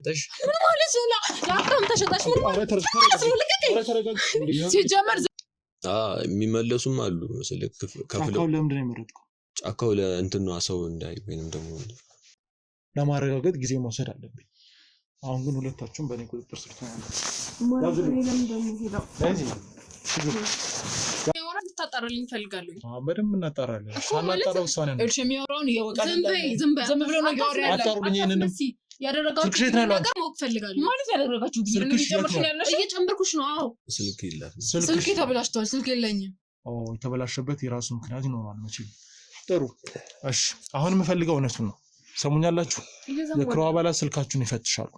እሺ ምን ማለት ነው? ለአፍታም ተሸጣሽ ምን ማለት ነው? ሲጀመር የሚመለሱም አሉ መሰለህ ከፍለው ለምንድን ነው የመረጥከው? ጫካው ለእንትን ነው ሰው እንዳይ ወይንም ደግሞ ለማረጋገጥ ጊዜ መውሰድ አለብኝ። አሁን ግን ሁለታችሁም በእኔ ቁጥጥር ስር ተናገሩ። ታጣራልኝ ፈልጋለሁ። በደንብ እናጣራለን። ሳናጣራ ውሳኔ ነው። እርሽ የሚያወራውን እያወቃል ዝም ብሎ ነው ያወራል። አጣሩልኝ። ይሄንንም ያደረጋችሁ ነገር ማወቅ ፈልጋለሁ። ማለት ያደረጋችሁ ጊዜ ነው እየጨመርኩሽ ነው። አዎ ስልክ ይላል። ስልክ ተበላሽቷል። ስልክ የለኝም። የተበላሸበት የራሱ ምክንያት ይኖራል መቼም። ጥሩ እሺ፣ አሁን የምፈልገው እውነቱን ነው። ሰሙኛላችሁ? የክሮ አባላት ስልካችሁን ይፈትሻሉ።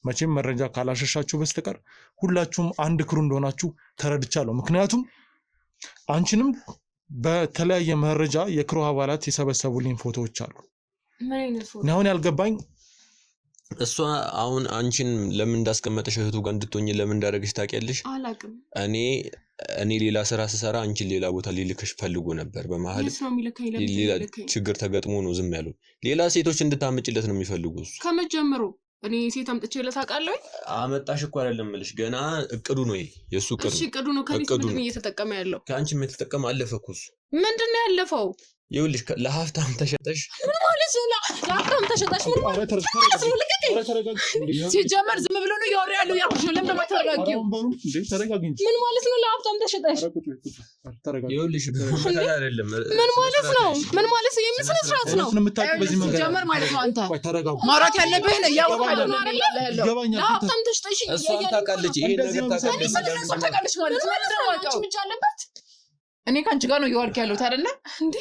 መቼም መረጃ ካላሸሻችሁ በስተቀር ሁላችሁም አንድ ክሩ እንደሆናችሁ ተረድቻለሁ። ምክንያቱም አንቺንም በተለያየ መረጃ የክሩ አባላት የሰበሰቡልኝ ፎቶዎች አሉ። ምን አይነት ፎቶ? አሁን ያልገባኝ እሷ አሁን አንቺን ለምን እንዳስቀመጠሽ እህቱ ጋር እንድትሆኝ ለምን እንዳደረገሽ ታውቂያለሽ? አላውቅም። እኔ ሌላ ስራ ስሰራ አንቺን ሌላ ቦታ ሊልክሽ ፈልጎ ነበር። በመሀል ሌላ ችግር ተገጥሞ ነው ዝም ያለው። ሌላ ሴቶች እንድታመጭለት ነው የሚፈልጉት እሱ ከመጀመሩ። እኔ ሴት አምጥቼለት አውቃለሁ? አመጣሽ እኮ አይደለም እልሽ፣ ገና እቅዱ ነው ይሄ የሱ እቅዱ። እሺ እቅዱ ነው። ከኔ ምን እየተጠቀመ ያለው? ከአንቺ የተጠቀመ አለፈ እኮ እሱ። ምንድነው ያለፈው? ይኸውልሽ ለሀብታም ተሸጠሽ። ምን ማለት ነው? ለሀብታም ተሸጠሽ ምን ማለት ነው? ሲጀመር ዝም ብሎ ነው ያወራ ያለው። ያልኩሽ ነው። ለምን ተረጋጊው? ምን ማለት ነው? ለሀብታም ተሸጠሽ። ይኸውልሽ አይደለም። ምን ማለት ነው? ምን ማለት ነው? የምን ስነ ስርዓት ነው? ሲጀመር ማለት ነው አንተ ማውራት ያለብህ ነው። ያወራው ነው ያለው። ለሀብታም ተሸጠሽ። እሷን ታውቃለች፣ ይሄን ነገር ታውቃለች። እሷን ታውቃለች ማለት ነው። አንቺ አለበት። እኔ ካንቺ ጋር ነው እያወራክ ያለሁት አይደለ እንዴ?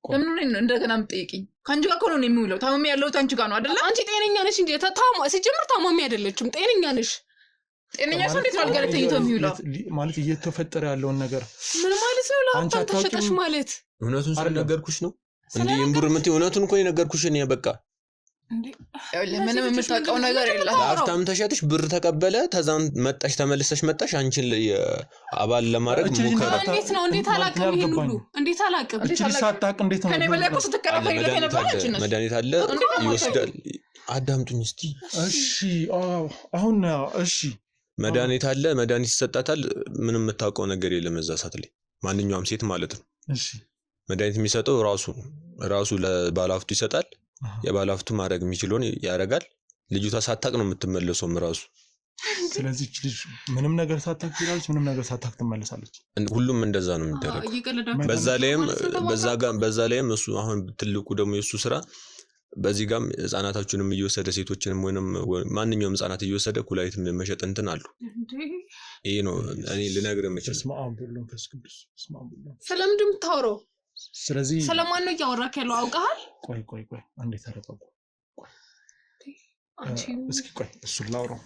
ለምን ነው እንደገና የምትጠይቂኝ? ካንቺ ጋር እኮ ነው የሚውለው። ታማሚ ያለሁት አንቺ ጋር ነው አይደለ? አንቺ ጤነኛ ነሽ እንዴ? ሲጀምር ታማሚ አይደለችም፣ ጤነኛ ነሽ። ጤነኛ ሰው እንዴት ነው አልጋ ላይ ተኝቶ የሚውለው? ማለት እየተፈጠረ ያለውን ነገር ምን ማለት ነው? ለሀብታም ተሸጠሽ ማለት እውነቱን ስለነገርኩሽ ነው እንዴ? እምቡርምት እውነቱን እኮ የነገርኩሽ እኔ በቃ እንዴ ለምን የምታውቀው ነገር የለም። ለሀብታም ተሸጥሽ፣ ብር ተቀበለ፣ ተዛን መጣሽ፣ ተመልሰሽ መጣሽ አንቺን አባል ለማድረግ ሙከራ። እንዴት ነው? እንዴት አላውቅም? ይሄን ሁሉ እንዴት አላውቅም? እንዴት ሳታውቅ እንዴት ነው? ከኔ በላይ እኮ ስትከራከሪ የነበረች ነሽ። መድኃኒት አለ ይወስዳል። አዳምጡኝ እስቲ እሺ። አሁን እሺ፣ መድኃኒት አለ፣ መድኃኒት ይሰጣታል። ምንም የምታውቀው ነገር የለም እዛ ሰዓት ላይ ማንኛውም ሴት ማለት ነው። እሺ፣ መድኃኒት የሚሰጠው ራሱ ለባለሀብቱ ይሰጣል። የባለሀብቱ ማድረግ የሚችለውን ያደርጋል። ልጅቷ ሳታቅ ነው የምትመለሰው ራሱ። ስለዚህ ልጅ ምንም ነገር ሳታቅ ትላለች፣ ምንም ነገር ሳታቅ ትመለሳለች። ሁሉም እንደዛ ነው የሚደረገው። በዛ ላይም እሱ አሁን ትልቁ ደግሞ የሱ ስራ በዚህ ጋርም ህፃናታችሁንም እየወሰደ ሴቶችንም ወይንም ማንኛውም ህፃናት እየወሰደ ኩላሊት መሸጥ እንትን አሉ። ይሄ ነው እኔ ልነግርህ የምችለው። ስለምንድን የምታወራው? ስለዚህ ሰለማን ነው እያወራክ ያለው አውቀሃል? ቆይ አንዴ ተረጋጉ። እስኪ ቆይ እሱን ላውራው።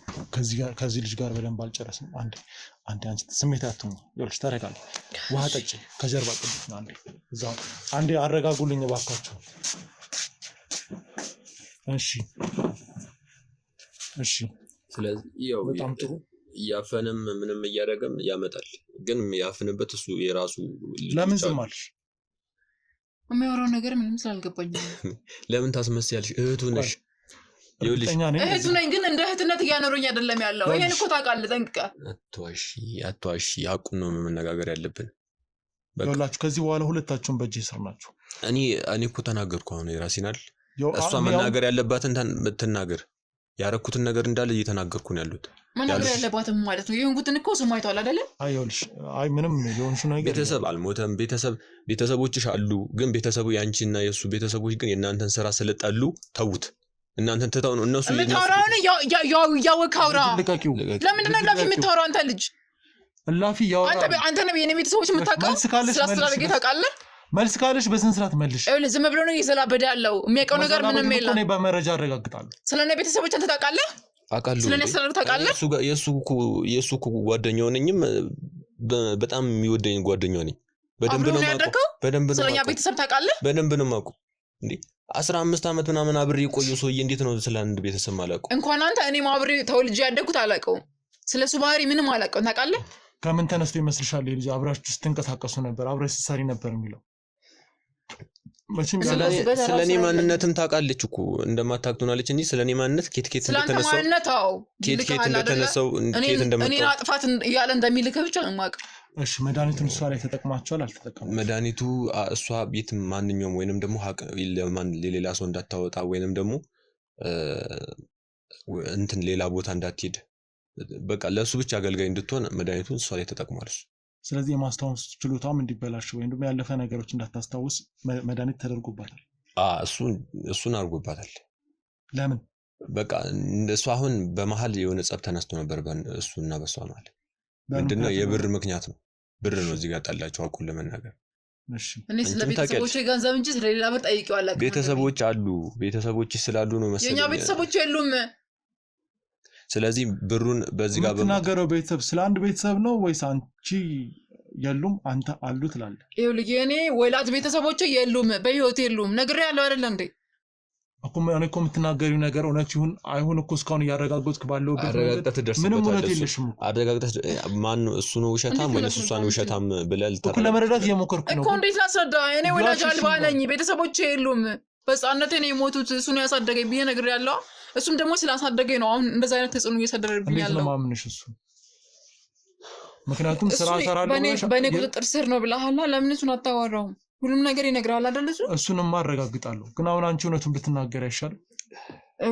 ከዚህ ልጅ ጋር በደንብ አልጨረስንም። አንዴ አንቺ ስሜት አትሁን። ይኸውልሽ ተረጋጊ። ውሃ ጠጪ። ከጀርባ ጥልፍ አንዴ አረጋጉልኝ እባካችሁ። እሺ ስለዚህ ያው በጣም ጥሩ። ያፈንም ምንም እያደረገም ያመጣል። ግን ያፍንበት እሱ የራሱ ለምን ዝም አልሽ? የሚያወራው ነገር ምንም ስላልገባኝ። ለምን ታስመስያለሽ? እህቱ ነሽ። ይኸውልሽ እህቱ ነኝ፣ ግን እንደ እህትነት እያኖረኝ አይደለም ያለው። ይሄን እኮ ታውቃለህ ጠንቅቀህ። አትዋሺ። ሐቁን ነው መነጋገር ያለብን። ይኸውላችሁ ከዚህ በኋላ ሁለታችሁም በእጄ ስር ናችሁ። እኔ እኮ ተናገርኩ። አሁን የራሴን አይደል? እሷ መናገር ያለባትን ትናገር። ያረኩትን ነገር እንዳለ እየተናገርኩ ነው ያሉት። መናገር ያለባትም ማለት ነው። ይሄን ጉትን እኮ ስሙ አይቷል አይደለ? ይኸውልሽ ምንም የሆንሽ ነገር ቤተሰብ አልሞተም። ቤተሰቦችሽ አሉ። ግን ቤተሰቡ ያንቺና የሱ ቤተሰቦች ግን የእናንተን ስራ ስለጣሉ ተውት። እናንተን ትተው ነው እነሱ የምታወራውን ያወካውራ። ለምንድን ነው ላፊ የምታወራው አንተ ልጅ? ላፊ ያወራ አንተ ነው የኔ ቤተሰቦች የምታውቀው? ስላስተዳደገ ታውቃለህ? መልስ ካለሽ በስነ ስርዓት መልሽ። ዝም ብሎ ነው እየዘላበደ ያለው። የሚያውቀው ነገር ምንም የለም። እኔ በመረጃ አረጋግጣለሁ። ስለኔ ቤተሰቦች አንተ ታውቃለህ? አውቃለሁ። ስለኔ አስተዳደግ ታውቃለህ? የሱ ጓደኛው ነኝም፣ በጣም የሚወደኝ ጓደኛው ነኝ። በደንብ ነው የማውቀው። ስለኛ ቤተሰብ ታውቃለህ? በደንብ ነው የማውቀው። እንዴ 15 ዓመት ምናምን አብሬ የቆየው ሰውዬ እንዴት ነው ስለ አንድ ቤተሰብ ማላውቀው? እንኳን አንተ እኔ አብሬ ተወልጄ ያደግኩት አላውቀውም። ስለሱ ባህሪ ምንም አላውቀውም። ታውቃለህ? ከምን ተነስቶ ይመስልሻል ልጅ አብራችሁ ስትንቀሳቀሱ ነበር፣ አብራችሁ ስትሰሪ ነበር የሚለው? መቼም ስለኔ ማንነትም ታውቃለች እኮ እንደማታውቅቱናለች እንጂ ስለኔ ማንነት ኬት እንደተነሳው ኬት እንደመጣው እኔ አጥፋት ያለ እንደሚልከ ብቻ ነው የማውቀው። እሺ መድኃኒቱን እሷ ላይ ተጠቅማቸዋል አልተጠቀሙም? መድኃኒቱ እሷ ቤት ማንኛውም ወይንም ደግሞ ሀቅ ሌላ ሰው እንዳታወጣ ወይንም ደግሞ እንትን ሌላ ቦታ እንዳትሄድ በቃ ለሱ ብቻ አገልጋይ እንድትሆን መድኃኒቱን እሷ ላይ ተጠቅሟል። ስለዚህ የማስታወስ ችሎታም እንዲበላሽ ወይም ደግሞ ያለፈ ነገሮች እንዳታስታውስ መድኃኒት ተደርጎባታል። እሱን አድርጎባታል። ለምን? በቃ እሱ አሁን በመሀል የሆነ ጸብ ተነስቶ ነበር እሱና በሷ መሀል። ምንድነው? የብር ምክንያት ነው። ብር ነው እዚህ ጋር ጣላቸው አቁን ለመናገር። እሺ እኔ ስለ ቤተሰቦቼ ገንዘብ እንጂ ስለሌላ ብር ጠይቄው አላውቅም። ቤተሰቦች አሉ፣ ቤተሰቦች ስላሉ ነው መሰለኝ። የኛ ቤተሰቦች የሉም። ስለዚህ ብሩን በዚህ ጋር በመናገረው ቤተሰብ ስለ አንድ ቤተሰብ ነው ወይስ አንቺ የሉም አንተ አሉ ትላለህ? ይኸው ልጅ እኔ ወላጅ ቤተሰቦቼ የሉም፣ በህይወት የሉም። ነግሬያለሁ አይደል እንዴ? እኔ እኮ የምትናገሪው ነገር እውነት ይሁን አይሁን እኮ እስካሁን እያረጋገጥክ ባለውበት ምንም እውነት የለሽም እኮ። አረጋግጠህ ማን ነው እሱ ነው ውሸታም ወይስ እሷ ነው ውሸታም ብለህ እኮ ለመረዳት እየሞከርኩ ነው እኮ። እንዴት ላስረዳ? እኔ ወላጅ አልባ ነኝ፣ ቤተሰቦቼ የሉም። በህፃንነቴ ነው የሞቱት። እሱ ነው ያሳደገኝ ብዬ ነግሬያለሁ። እሱም ደግሞ ስላሳደገኝ ነው አሁን እንደዛ አይነት ተጽዕኖ እየሰደረብኝ ያለው። እንዴት ነው ማምንሽ እሱ? ምክንያቱም ስራ ሰራለሁ በእኔ ቁጥጥር ስር ነው ብለሃላ። ለምን እሱን አታወራውም? ሁሉም ነገር ይነግራል አይደል? እሱንም አረጋግጣለሁ። ግን አሁን አንቺ እውነቱን ብትናገር አይሻልም?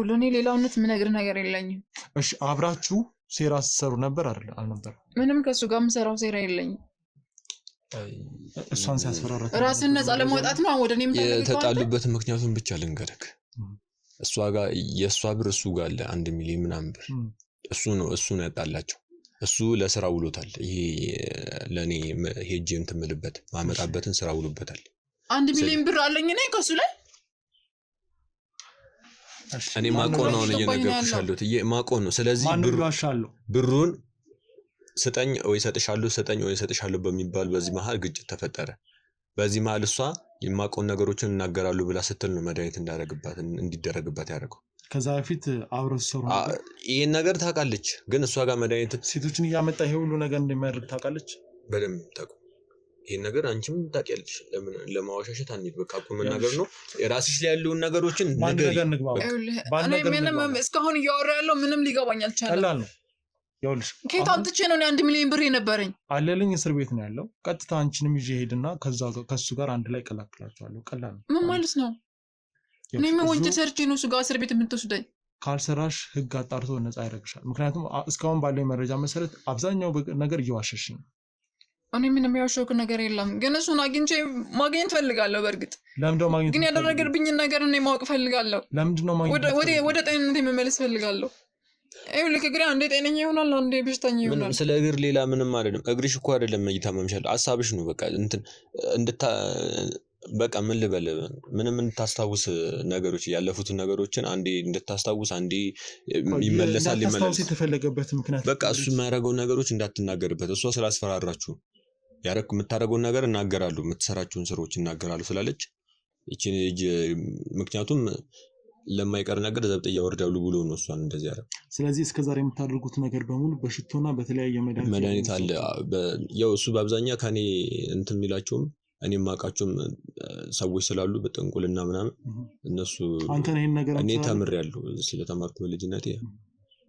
ለእኔ ሌላ እውነት የምነግርህ ነገር የለኝም። እሺ አብራችሁ ሴራ ስትሰሩ ነበር አይደል? አልነበር? ምንም ከእሱ ጋር የምሰራው ሴራ የለኝም። እሷን ሲያስፈራራት ራስን ነፃ ለማውጣት ነው ወደ እኔ የምታደርገው። የተጣሉበት ምክንያቱም ብቻ ልንገርህ። እሷ ጋር የእሷ ብር እሱ ጋር አለ 1 ሚሊዮን ምናምን ብር እሱ ነው ያጣላቸው። እሱ ለስራ ውሎታል። ይሄ ለኔ ሄጄ እንትምልበት ማመጣበትን ስራ ውሎበታል። 1 ሚሊዮን ብር አለኝ እኔ ከሱ ላይ። እኔ ማቆ ነው እየነገርኩሽ ያለሁት ማቆ ነው። ስለዚህ ብሩን ስጠኝ ወይ ሰጥሻለሁ፣ ስጠኝ ወይ ሰጥሻለሁ በሚባል በዚህ መሀል ግጭት ተፈጠረ። በዚህ መሀል እሷ የማቆን ነገሮችን እናገራሉ ብላ ስትል ነው መድኃኒት እንዲደረግባት ያደረገው። ከዛ በፊት አብረው ሰሩ ነበር። ይሄን ነገር ታውቃለች። ግን እሷ ጋር መድኃኒት ሴቶችን እያመጣ ይሄ ሁሉ ነገር እንደሚያደርግ ታውቃለች። በደንብ ታውቁ። ይሄን ነገር አንቺም ታውቂያለሽ። ለማዋሻሸት አንዴ በቃ ቁም ነገር ነው። የራስሽ ላይ ያሉን ነገሮችን ነገር ንግባው። ምንም እስካሁን እያወራ ያለው ምንም ሊገባኝ አልቻለም። ቀላል ነው። ይኸውልሽ ከየት አምጥቼ ነው 1 ሚሊዮን ብር የነበረኝ? አለልኝ እስር ቤት ነው ያለው። ቀጥታ አንቺንም ይዤ ሄድና ከሱ ጋር አንድ ላይ ቀላቅላቸዋለሁ። ቀላል ነው። ምን ማለት ነው? እኔ ምን ወንጀል ሰርቼ ነው እሱ ጋር እስር ቤት የምትወስደኝ? ካልሰራሽ ህግ አጣርቶ ነፃ ያደርግሻል። ምክንያቱም እስካሁን ባለው መረጃ መሰረት አብዛኛው ነገር እየዋሸሽ ነው። እኔ ምንም ያዋሸሁት ነገር የለም፣ ግን እሱን አግኝቼ ማግኘት ፈልጋለሁ። በእርግጥ ለምንድነው ማግኘት? ግን ያደረገብኝን ነገር እኔ ማወቅ ፈልጋለሁ። ለምንድነው ማግኘት? ወደ ጤንነቴ መመለስ ፈልጋለሁ። ልክ እግሬ አንዴ ጤነኛ ይሆናል፣ አንዴ በሽተኛ ይሆናል። ስለ እግር ሌላ ምንም አይደለም። እግርሽ እኮ አይደለም እየታመምሻል፣ ሀሳብሽ ነው። በቃ በቃ ምን ልበል፣ ምንም እንድታስታውስ ነገሮች ያለፉትን ነገሮችን አንዴ እንድታስታውስ አንዴ ይመለሳል። የተፈለገበት ምክንያት በቃ እሱ የሚያደርገውን ነገሮች እንዳትናገርበት። እሷ ስላስፈራራችሁ የምታደርገውን ነገር እናገራሉ፣ የምትሰራቸውን ስራዎች እናገራሉ ስላለች ይቺን ልጅ ምክንያቱም ለማይቀር ነገር ዘብጥ ያወርዳሉ ብሎ ነው እሷን እንደዚህ ያደረገው። ስለዚህ እስከዛሬ የምታደርጉት ነገር በሙሉ በሽቶና በተለያየ መድኃኒት አለ። ያው እሱ በአብዛኛው ከኔ እንትን የሚላቸውም እኔም ማቃቸውም ሰዎች ስላሉ በጥንቁልና ምናምን እነሱ እኔ ተምሬያለሁ። ስለተማርኩ በልጅነቴ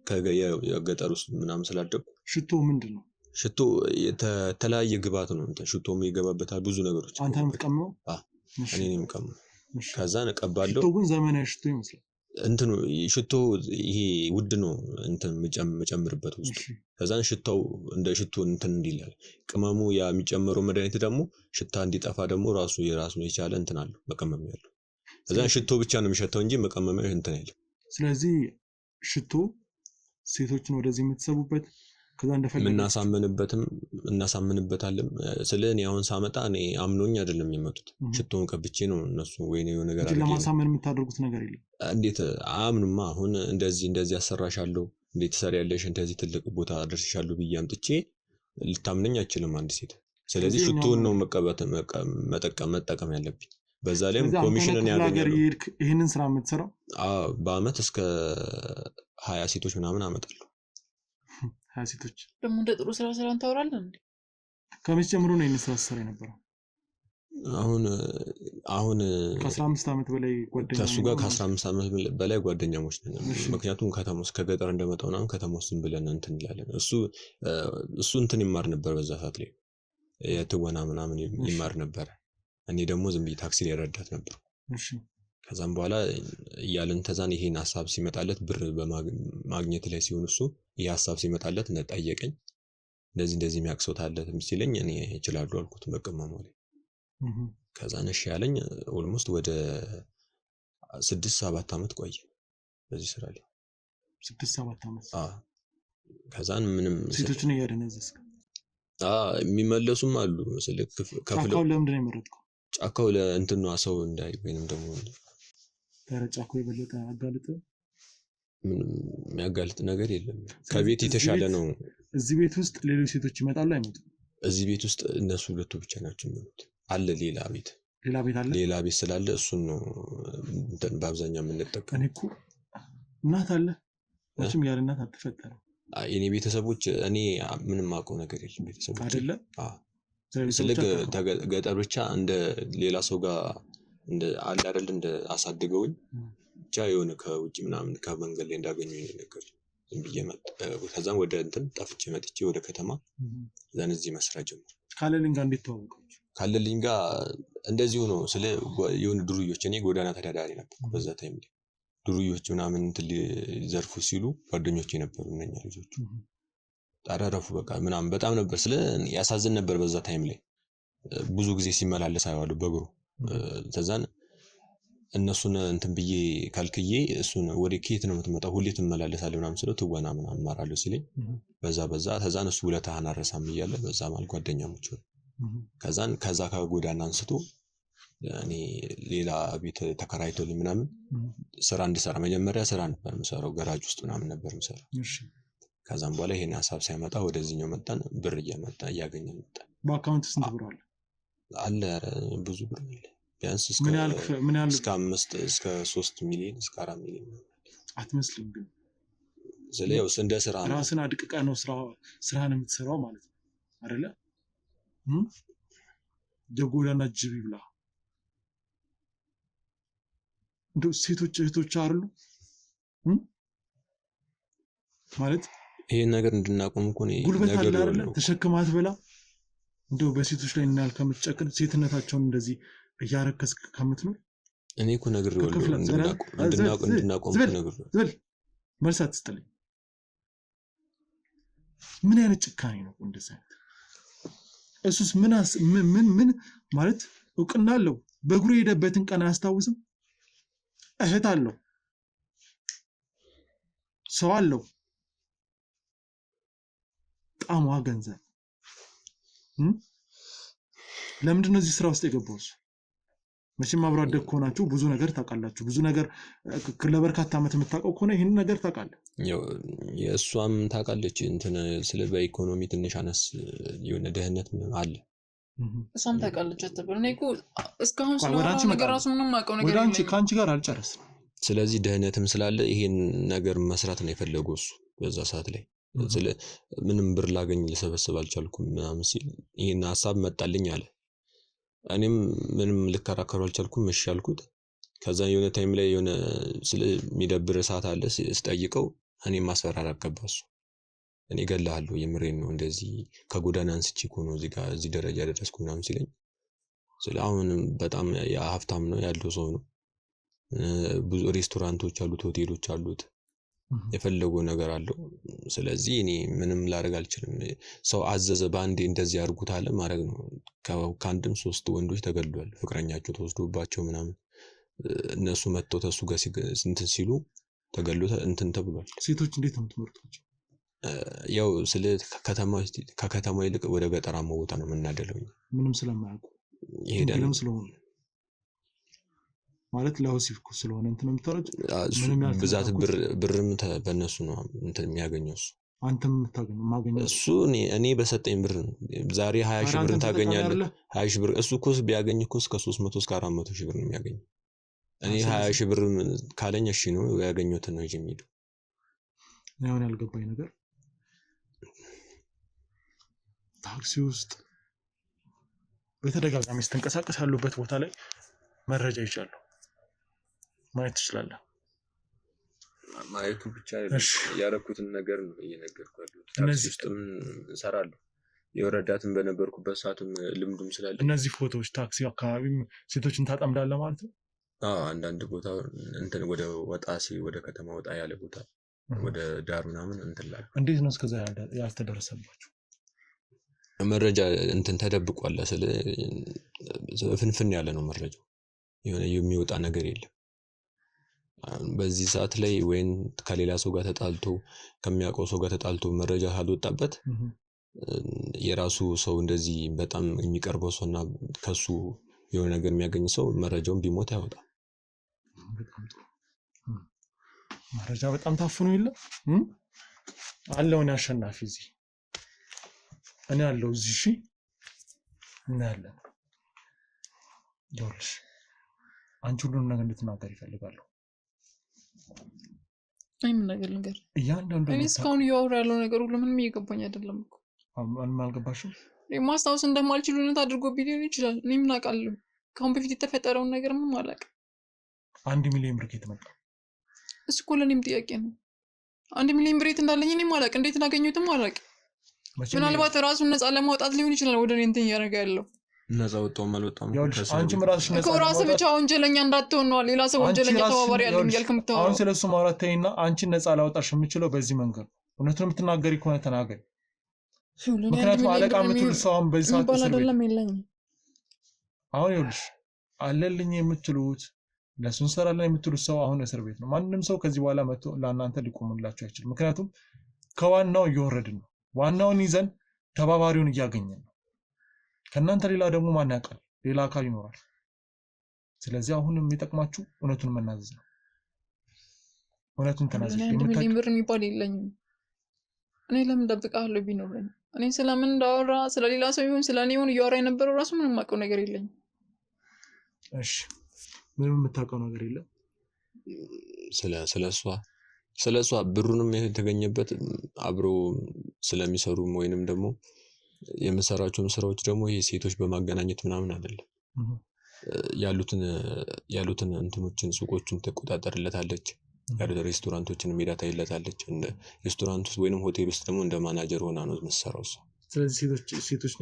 ከገጠር ውስጥ ምናምን ስላደኩ። ሽቶ ምንድን ነው? ሽቶ የተለያየ ግብአት ነው። ሽቶ የሚገባበታል ብዙ ነገሮች። አንተ ነው የምትቀምመው? እኔ ነኝ የምቀምመው። ከዛ እቀባለሁ። ሽቶ ግን ዘመናዊ ሽቶ ይመስላል። እንትኑ ሽቶ ይሄ ውድ ነው እንትን መጨምርበት ውስጥ። ከዛን ሽታው እንደ ሽቶ እንትን እንዲላል ቅመሙ ያ የሚጨመረው መድኃኒት ደግሞ ሽታ እንዲጠፋ ደግሞ የራሱን የቻለ እንትን አለው መቀመሚያ ያለው። ከዛን ሽቶ ብቻ ነው የሚሸተው እንጂ መቀመሚያ እንትን አይልም። ስለዚህ ሽቶ ሴቶችን ወደዚህ የምትሰቡበት ከዛ እንደፈለገ እናሳምንበታለን። ስለኔ አሁን ሳመጣ እኔ አምኖኝ አይደለም የሚመጡት። ሽቶውን ቀብቼ ነው እነሱ ወይ ነው ነገር አድርጌ ለማሳመን የምታደርጉት ነገር የለም። እንዴት አምኑማ? አሁን እንደዚህ አሰራሻለሁ፣ እንዴት ትሰሪያለሽ፣ እንደዚህ ትልቅ ቦታ አደርስሻለሁ ብዬ አምጥቼ ልታምነኝ አይችልም አንድ ሴት። ስለዚህ ሽቶውን ነው መጠቀም ያለብኝ። በዛ ላይም ኮሚሽንን ያገኛሉ። ይሄንን ስራ የምትሰራው በአመት እስከ 20 ሴቶች ምናምን አመጣለሁ። 20 ሴቶች ደግሞ እንደ ጥሩ ስራ ታወራለህ እንዴ? ከመቼ ጀምሮ ነው ይሄን ስራ የነበረው? አሁን ከ15 ዓመት በላይ ጓደኛ ከሱ ጋር ከ15 ዓመት በላይ ጓደኛሞች ነን። ምክንያቱም ከተማ ውስጥ ከገጠር እንደመጣው ነው ከተማ ውስጥ ብለን እንትን እንላለን። እሱ እንትን ይማር ነበር በዛ ሰዓት ላይ የትወና ምናምን ይማር ነበር። እኔ ደግሞ ዝም ብዬ ታክሲ ላይ ረዳት ነበር። እሺ ከዛም በኋላ እያልን ተዛን ይሄን ሐሳብ ሲመጣለት ብር በማግኘት ላይ ሲሆን እሱ ይሄ ሐሳብ ሲመጣለት ጠየቀኝ። እንደዚህ የሚያቅሰው ታለት ሲለኝ እኔ እችላለሁ አልኩት መቀመሙ ላይ። ከዛ ነሽ ያለኝ ኦልሞስት ወደ 6-7 ዓመት ቆየ በዚህ ስራ ላይ 6-7 ዓመት። ከዛን ምንም ሴቶችን ያደነዘስክ የሚመለሱም አሉ። ጫካው ለምንድን ነው የመረጥከው? ጫካው ለእንትን ነው ሰው እንዳይ ወይንም ደግሞ ጫካው የበለጠ አጋልጥ ምንም የሚያጋልጥ ነገር የለም። ከቤት የተሻለ ነው። እዚህ ቤት ውስጥ ሌሎች ሴቶች ይመጣሉ አይመጡም? እዚህ ቤት ውስጥ እነሱ ሁለቱ ብቻ ናቸው የሚመጡት። አለ ሌላ ቤት አለ። ሌላ ቤት ስላለ እሱን ነው በአብዛኛው የምንጠቀመው። እኔ እኮ እናት አለ ወጭም ያለ እናት አትፈጠርም። የኔ ቤተሰቦች እኔ ምንም አውቀው ነገር የለም። ቤተሰቦች አይደለ ስለግ ገጠር ብቻ እንደ ሌላ ሰው ጋር እንደ አለ አይደል እንደ አሳድገውኝ ብቻ የሆነ ከውጭ ምናምን ከመንገድ ላይ እንዳገኙኝ ነገር ዝም ብዬ ከዛም ወደ እንትን ጠፍቼ መጥቼ ወደ ከተማ ዘን እዚህ መስራት ጀመርኩ። ካለልኝ ጋር እንዴት ተዋወቃችሁ? ካለልኝ ጋር እንደዚሁ ነው። ስለ የሆነ ዱርዮች እኔ ጎዳና ተዳዳሪ ነበርኩ በዛ ታይም ላይ ዱርዮች ምናምን እንትን ሊዘርፉ ሲሉ ጓደኞቼ ነበሩ እነኛ ልጆቹ ታራረፉ በቃ ምናምን በጣም ነበር ስለ ያሳዝን ነበር። በዛ ታይም ላይ ብዙ ጊዜ ሲመላለስ አየዋለሁ በእግሩ። ተዛን እነሱን እንትን ብዬ ካልክዬ እሱን ወደ ኬት ነው የምትመጣው ሁሌ ትመላለሳለህ ምናምን ስለው ትወና ምናምን ማራለሁ ሲለኝ በዛ ተዛን እሱ ውለታህን አረሳም እያለ በዛ ማለት ጓደኛሞች ሆነ። ከዛ ከጎዳና አንስቶ እኔ ሌላ ቤት ተከራይቶልኝ ምናምን ስራ እንድሰራ መጀመሪያ ስራ ነበር የምሰራው ገራጅ ውስጥ ምናምን ነበር የምሰራው። ከዛም በኋላ ይሄን ሐሳብ ሳይመጣ ወደዚህኛው መጣን። ብር እያገኘን መጣን። በአካውንት ስንት ብር አለ? ብዙ ብር አለ። ቢያንስ እስከ 5 እስከ 3 ሚሊዮን እስከ 4 ሚሊዮን አትመስልም። ግን ስለዚህ እንደ ስራ ራስን አድቅቃ ነው ስራህን የምትሰራው ማለት ነው አይደለ? የጎዳና ጅብ ይብላ። እንደው ሴቶች እህቶች አይደሉ ማለት ይሄን ነገር እንድናቆም እኮ ነው ጉልበት አለ አይደለ? ተሸክማት በላ እንደው በሴቶች ላይ እናል ከምትጨክን ሴትነታቸውን እንደዚህ እያረከስክ ከምትኖር እኔ እኮ ነገር እንድናቆም ነገር ዝብል መልስ አትስጥልኝ። ምን አይነት ጭካኔ ነው እንደዛ? እሱስ ምን ማለት እውቅና አለው? በእግሩ የሄደበትን ቀን አያስታውስም? እህት አለው፣ ሰው አለው፣ ጣሟ ገንዘብ። ለምንድን ነው እዚህ ስራ ውስጥ የገባው? መቼም አብሮ አደግ ከሆናችሁ ብዙ ነገር ታውቃላችሁ። ብዙ ነገር ለበርካታ ዓመት የምታውቀው ከሆነ ይህን ነገር ታውቃለህ። የእሷም ታውቃለች እንትን ስለ በኢኮኖሚ ትንሽ አነስ የሆነ ድህነት አለ። እሷም ታውቃለች አትበል። እኔ እኮ እስካሁን ስለሆነ ነገር ራሱ ምንም አውቀው ነገር የለም። ከአንቺ ጋር አልጨረስም። ስለዚህ ድህነትም ስላለ ይሄን ነገር መስራት ነው የፈለገው እሱ በዛ ሰዓት ላይ። ምንም ብር ላገኝ ልሰበስብ አልቻልኩም ምናምን ሲል ይሄን ሐሳብ መጣልኝ አለ። እኔም ምንም ልከራከሩ አልቻልኩም። እሺ አልኩት። ከዛ የሆነ ታይም ላይ የሆነ ስለሚደብር ሰዓት አለ ስጠይቀው እኔም ማስፈራራት ገባ እሱ። እኔ እገልሃለሁ የምሬን ነው እንደዚህ ከጎዳና አንስቼ እኮ ነው እዚህ ደረጃ ደረስኩ ምናምን ሲለኝ አሁን በጣም ሀብታም ነው ያለው ሰው ነው። ብዙ ሬስቶራንቶች አሉት፣ ሆቴሎች አሉት፣ የፈለገው ነገር አለው። ስለዚህ እኔ ምንም ላደርግ አልችልም። ሰው አዘዘ በአንዴ እንደዚህ አድርጉት አለ ማድረግ ነው። ከአንድም 3 ወንዶች ተገድሏል፣ ፍቅረኛቸው ተወስዶባቸው ምናምን እነሱ መጥተው ተሱ ጋር እንትን ሲሉ ተገድሎ እንትን ተብሏል። ሴቶች እንዴት ነው የምትመርጧቸው? ያው ስለ ከከተማው ይልቅ ወደ ገጠራማ ቦታ ነው የምናደለው። ምንም ስለማያውቁ ይሄዳልም ስለሆነ ማለት ለወሲብ ስለሆነ እንትን የምታረጅ ብዛት ብርም በእነሱ ነው እንትን የሚያገኘው እሱ። አንተም የምታገኘው እሱ እኔ በሰጠኝ ብር ነው። ዛሬ 20 ሺህ ብር ታገኛለህ። 20 ሺህ ብር እሱ እኮ ቢያገኝ እኮ እስከ 300 እስከ 400 ሺህ ብር ነው የሚያገኘው። እኔ 20 ሺህ ብር ካለኝ እሺ ነው ያገኘሁትን ነው የሚሄደው። አሁን ያልገባኝ ነገር ታክሲ ውስጥ በተደጋጋሚ ስትንቀሳቀስ ያሉበት ቦታ ላይ መረጃ ይቻላል ማየት ትችላለህ። ማየቱ ብቻ ያረኩትን ነገር ነው እየነገርኩህ ያለሁት። ታክሲ ውስጥም እንሰራለሁ የወረዳትን በነበርኩበት ሰዓትም ልምዱም ስላለ እነዚህ ፎቶዎች ታክሲ አካባቢም ሴቶችን ታጠምዳለህ ማለት ነው? አንዳንድ ቦታ እንትን ወደ ወጣሲ ወደ ከተማ ወጣ ያለ ቦታ ወደ ዳር ምናምን እንትን ላይ እንዴት ነው እስከዛ ያልተደረሰባችሁ? መረጃ እንትን ተደብቋል። ፍንፍን ያለ ነው መረጃው። የሆነ የሚወጣ ነገር የለም። በዚህ ሰዓት ላይ ወይን ከሌላ ሰው ጋር ተጣልቶ ከሚያውቀው ሰው ጋር ተጣልቶ መረጃ ካልወጣበት የራሱ ሰው እንደዚህ በጣም የሚቀርበው ሰውና ከሱ የሆነ ነገር የሚያገኝ ሰው መረጃውን ቢሞት ያወጣል። መረጃ በጣም ታፍኖ የለም አለውን አሸናፊ እዚህ እኔ ያለው እዚህ እሺ እናያለን። ይኸውልሽ አንቺ ሁሉንም ነገር እንድትናገር ይፈልጋሉ። አይም ነገር እያንዳንዱ እኔ እስካሁን እያወራ ያለው ነገር ሁሉ ምንም እየገባኝ አይደለም እኮ። ምንም አልገባሽም? ማስታወስ እንደማልችል እውነት አድርጎ ቢሆን ይችላል። እኔ ምን አውቃለሁ? ከአሁን በፊት የተፈጠረውን ነገር ምንም አላውቅም። 1 ሚሊዮን ብር ከየት መጣ? እሱ እኮ ለእኔም ጥያቄ ነው። 1 ሚሊዮን ብር የት እንዳለኝ እኔም አላውቅም። እንዴት እንዳገኘሁትም አላውቅም። ምናልባት ራሱን ነፃ ለማውጣት ሊሆን ይችላል ወደ እኔ እንትን እያደረገ ያለው። ነፃ ወጣው አልወጣም አንቺም ራስሽ ነፃ እኮ ራስህ ብቻ ወንጀለኛ እንዳትሆን ነው ሌላ ሰው ወንጀለኛ ተባባሪ ያለኝ ያልክ የምታወራው። አሁን ስለሱ ማውራት ተይና አንቺን ነፃ ላውጣሽ የምችለው በዚህ መንገድ እውነቱን የምትናገሪ ከሆነ ተናገሪ። ምክንያቱም አለቃ የምትል ሰው አሁን በዚህ ሰዓት አይደለም የለኝም። አሁን ይኸውልሽ አለልኝ የምትሉት ለሱን ሰራለን የምትሉት ሰው አሁን እስር ቤት ነው። ማንንም ሰው ከዚህ በኋላ መጥቶ ለእናንተ ሊቆምላችሁ አይችልም። ምክንያቱም ከዋናው እየወረድን ነው። ዋናውን ይዘን ተባባሪውን እያገኘን ነው። ከእናንተ ሌላ ደግሞ ማን ያውቃል? ሌላ አካል ይኖራል። ስለዚህ አሁን የሚጠቅማችሁ እውነቱን መናዘዝ ነው። እውነቱን ተናዘዝ። ምንም ብር የሚባል የለኝም። እኔ ለምን ደብቃለሁ ቢኖረኝ? እኔ ስለምን እንዳወራ ስለሌላ ሰው ይሁን ስለኔ ይሁን እያወራ የነበረው ራሱ ምንም የማውቀው ነገር የለኝም። እሺ ምንም የምታውቀው ነገር የለም? ስለሷ ብሩንም የተገኘበት አብሮ ስለሚሰሩም ወይንም ደግሞ የምሰራቸውም ስራዎች ደግሞ ይሄ ሴቶች በማገናኘት ምናምን አይደለም። ያሉትን እንትኖችን ሱቆችን ተቆጣጠርለታለች። ሬስቶራንቶችን ሜዳ ታይለታለች። እንደ ሬስቶራንት ውስጥ ወይንም ሆቴል ውስጥ ደግሞ እንደ ማናጀር ሆና ነው የምትሰራው እሷ። ስለዚህ ሴቶች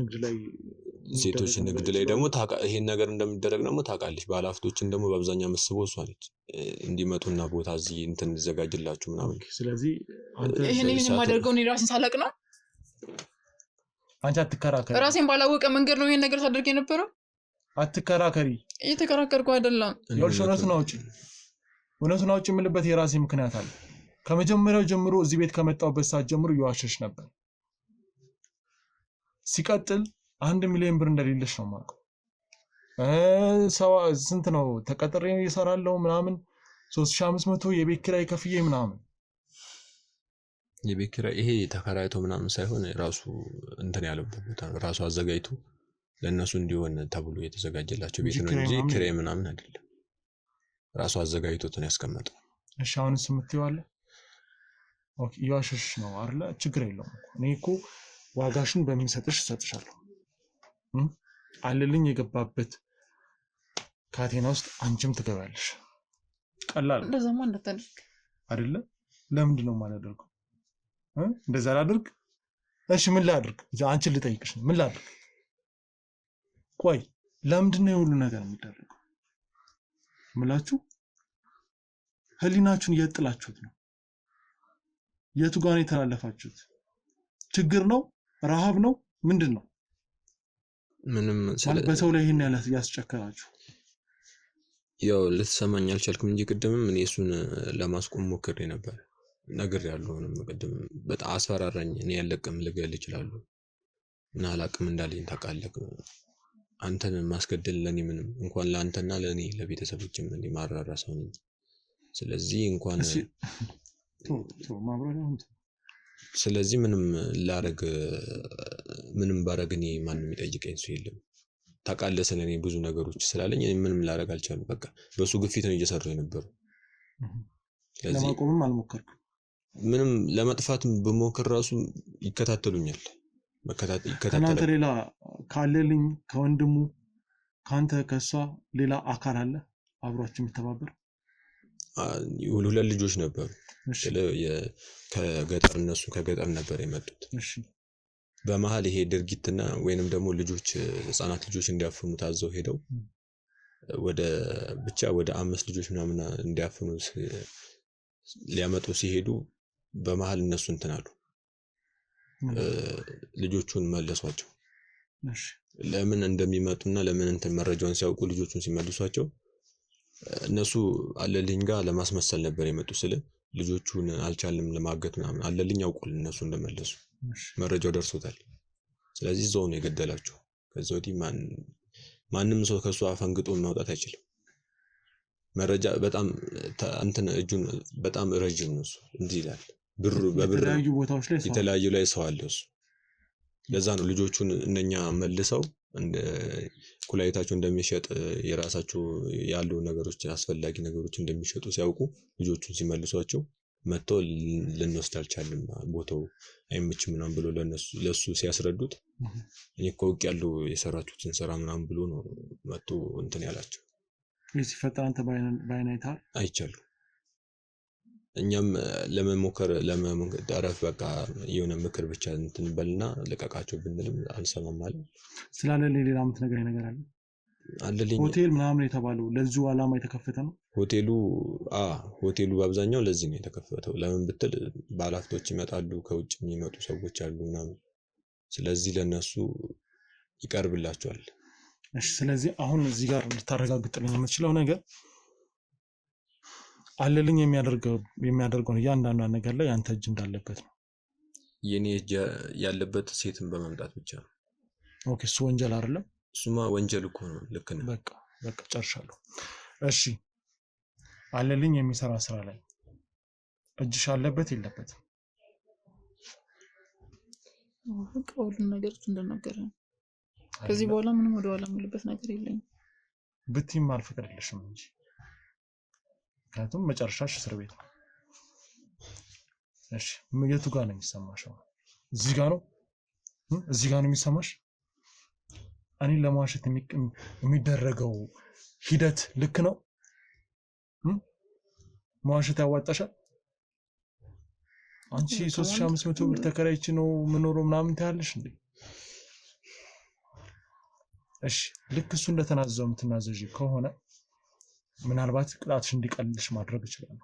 ንግድ ላይ ደግሞ ይሄን ነገር እንደሚደረግ ደግሞ ታውቃለች። ባለሀብቶችን ደግሞ በአብዛኛው መስበው እሷ ነች እንዲመጡና ቦታ እዚህ እንትን እንዘጋጅላችሁ ምናምን። ስለዚህ ይሄን የማደርገው እኔ ራሴን ሳላቅ ነው። አንቺ አትከራከሪ። ራሴን ባላወቀ መንገድ ነው ይሄን ነገር ሳደርግ የነበረው። አትከራከሪ። እየተከራከርኩ አይደለም። እውነቱን አውጪ የምልበት የራሴ ምክንያት አለ። ከመጀመሪያው ጀምሮ እዚህ ቤት ከመጣሁበት ሰዓት ጀምሮ እየዋሸሽ ነበር። ሲቀጥል 1 ሚሊዮን ብር እንደሌለሽ ነው የማውቀው። ስንት ነው ተቀጥሬ እሰራለሁ ምናምን 3500 የቤት ኪራይ ከፍዬ ምናምን። የቤት ኪራይ ይሄ ተከራይቶ ምናምን ሳይሆን ራሱ እንትን ያለበት ቦታ ራሱ አዘጋጅቶ ለነሱ እንዲሆን ተብሎ የተዘጋጀላቸው ቤት ነው እንጂ ኪራይ ምናምን አይደለም። ራሱ አዘጋጅቶት ነው ያስቀመጠው። እሺ አሁንስ የምትይዋለ ኦኬ እያዋሸሽ ነው አይደል? ችግር የለውም። እኔ እኮ ዋጋሽን በሚሰጥሽ እሰጥሻለሁ። አለልኝ የገባበት ካቴና ውስጥ አንቺም ትገባለሽ። ቀላል እንደዛማ እንዳታደርግ አይደለ? ለምንድን ነው የማላደርገው? እንደዛ ላድርግ? እሺ ምን ላድርግ? አንቺን ልጠይቅሽ ነው። ምን ላድርግ? ቆይ ለምንድን ነው የሁሉ ነገር የሚደረገው? ምላችሁ ህሊናችሁን እየጥላችሁት ነው። የቱ ጋር ነው የተላለፋችሁት? ችግር ነው? ረሃብ ነው? ምንድን ነው? ምንም በሰው ላይ ይሄን ያስጨከራችሁ። ያው ልትሰማኝ አልቻልክም እንጂ ቅድምም እኔ እሱን ለማስቆም ሞክሬ ነበር። ነግሬያለሁ። ቅድም በጣም አስፈራራኝ። እኔ ያለቅም ልገል ይችላል እና አላቅም እንዳለኝ ታውቃለህ። አንተን ማስገደል ለኔ ምንም እንኳን ለአንተና ለኔ ለቤተሰቦችም እኔ ማራራ ሰው ነኝ። ስለዚህ እንኳን ስለዚህ ምንም ባረግ እኔ ማንም ይጠይቀኝ ሰው የለም። ታውቃለህ ስለኔ ብዙ ነገሮች ስላለኝ ምንም ላረግ አልቻልኩም። በቃ በሱ ግፊት ነው እየሰራሁ የነበረው። ስለዚህ ለማቆምም አልሞከርኩም። ምንም ለመጥፋት በሞከር ራሱ ይከታተሉኛል። ከናንተ ሌላ ካለልኝ ከወንድሙ ካንተ ከሷ ሌላ አካል አለ አብሯችሁ የሚተባበር? ሁለት ልጆች ነበሩ ከገጠር እነሱ ከገጠር ነበር የመጡት። እሺ በመሃል ይሄ ድርጊትና ወይንም ደግሞ ልጆች ህፃናት ልጆች እንዲያፍኑ ታዘው ሄደው ወደ 5 ልጆች ምናምን እንዲያፍኑ ሊያመጡ ሲሄዱ በመሃል እነሱ እንትን አሉ ልጆቹን መለሷቸው። እሺ ለምን እንደሚመጡና ለምን እንትን መረጃውን ሲያውቁ ልጆቹን ሲመልሷቸው እነሱ አለልኝ ጋር ለማስመሰል ነበር የመጡ ስለ ልጆቹን አልቻልንም ለማገት ምናምን አለልኝ ያውቃል እነሱ እንደመለሱ መረጃው ደርሶታል። ስለዚህ እዛው ነው የገደላቸው። ከዛ ወዲህ ማንም ሰው ከሱ አፈንግጦ ማውጣት አይችልም። መረጃ በጣም እንትን እጁን በጣም ረጅም ነው እሱ እንዲህ ይላል። በብር የተለያዩ ላይ ሰው አለ እሱ። ለዛ ነው ልጆቹን እነኛ መልሰው እንደ ኩላሊታቸው እንደሚሸጥ የራሳቸው ያሉ ነገሮች አስፈላጊ ነገሮች እንደሚሸጡ ሲያውቁ ልጆቹን ሲመልሷቸው መጥተው ልንወስድ አልቻልንም ቦታው አይመችም ምናምን ብሎ ለሱ ሲያስረዱት እኔ እኮ ያለው የሰራችሁትን ስራ ምናምን ብሎ ነው መጥቶ እንትን ያላቸው። ሲፈጠር አንተ ባይናይታል አይቻልም። እኛም ለመሞከር ዳረፍ በቃ የሆነ ምክር ብቻ እንትን በልና ለቀቃቸው ብንልም አልሰማም ማለት። ስላለልኝ ሌላ ነገር አለ አለልኝ ሆቴል ምናምን የተባለው ለዚሁ ዓላማ የተከፈተ ነው ሆቴሉ። ሆቴሉ በአብዛኛው ለዚህ ነው የተከፈተው። ለምን ብትል ባለሀብቶች ይመጣሉ፣ ከውጭ የሚመጡ ሰዎች አሉ ምናምን። ስለዚህ ለነሱ ይቀርብላቸዋል። እሺ ስለዚህ አሁን እዚህ ጋር ልታረጋግጥልኝ የምትችለው ነገር አለልኝ የሚያደርገው እያንዳንዱ ነገር ላይ ያንተ እጅ እንዳለበት ነው። የኔ እጅ ያለበት ሴትን በመምጣት ብቻ ነው። ኦኬ እሱ ወንጀል አይደለም? እሱማ ወንጀል እኮ ነው። ልክ ነህ። በቃ ጨርሻለሁ። እሺ አለልኝ የሚሰራ ስራ ላይ እጅሽ አለበት የለበትም? በቃ ሁሉም ነገር እንደነገረ ከዚህ በኋላ ምንም ወደ ኋላ የምልበት ነገር የለኝም። ብትይም አልፈቅድልሽም እንጂ ምክንያቱም መጨረሻሽ እስር ቤት ነው። እሺ የቱ ጋር ነው የሚሰማሽ? እዚህ ጋር ነው? እዚህ ጋር ነው የሚሰማሽ? እኔን ለማዋሸት የሚደረገው ሂደት ልክ ነው? መዋሸት ያዋጣሻል? አንቺ 3500 ብር ተከራይቼ ነው የምኖረው ምናምን ታያለሽ እንዴ? እሺ ልክ እሱ እንደተናዘዘው የምትናዘዥ ከሆነ ምናልባት ቅጣትሽ እንዲቀልልሽ ማድረግ ይችላል።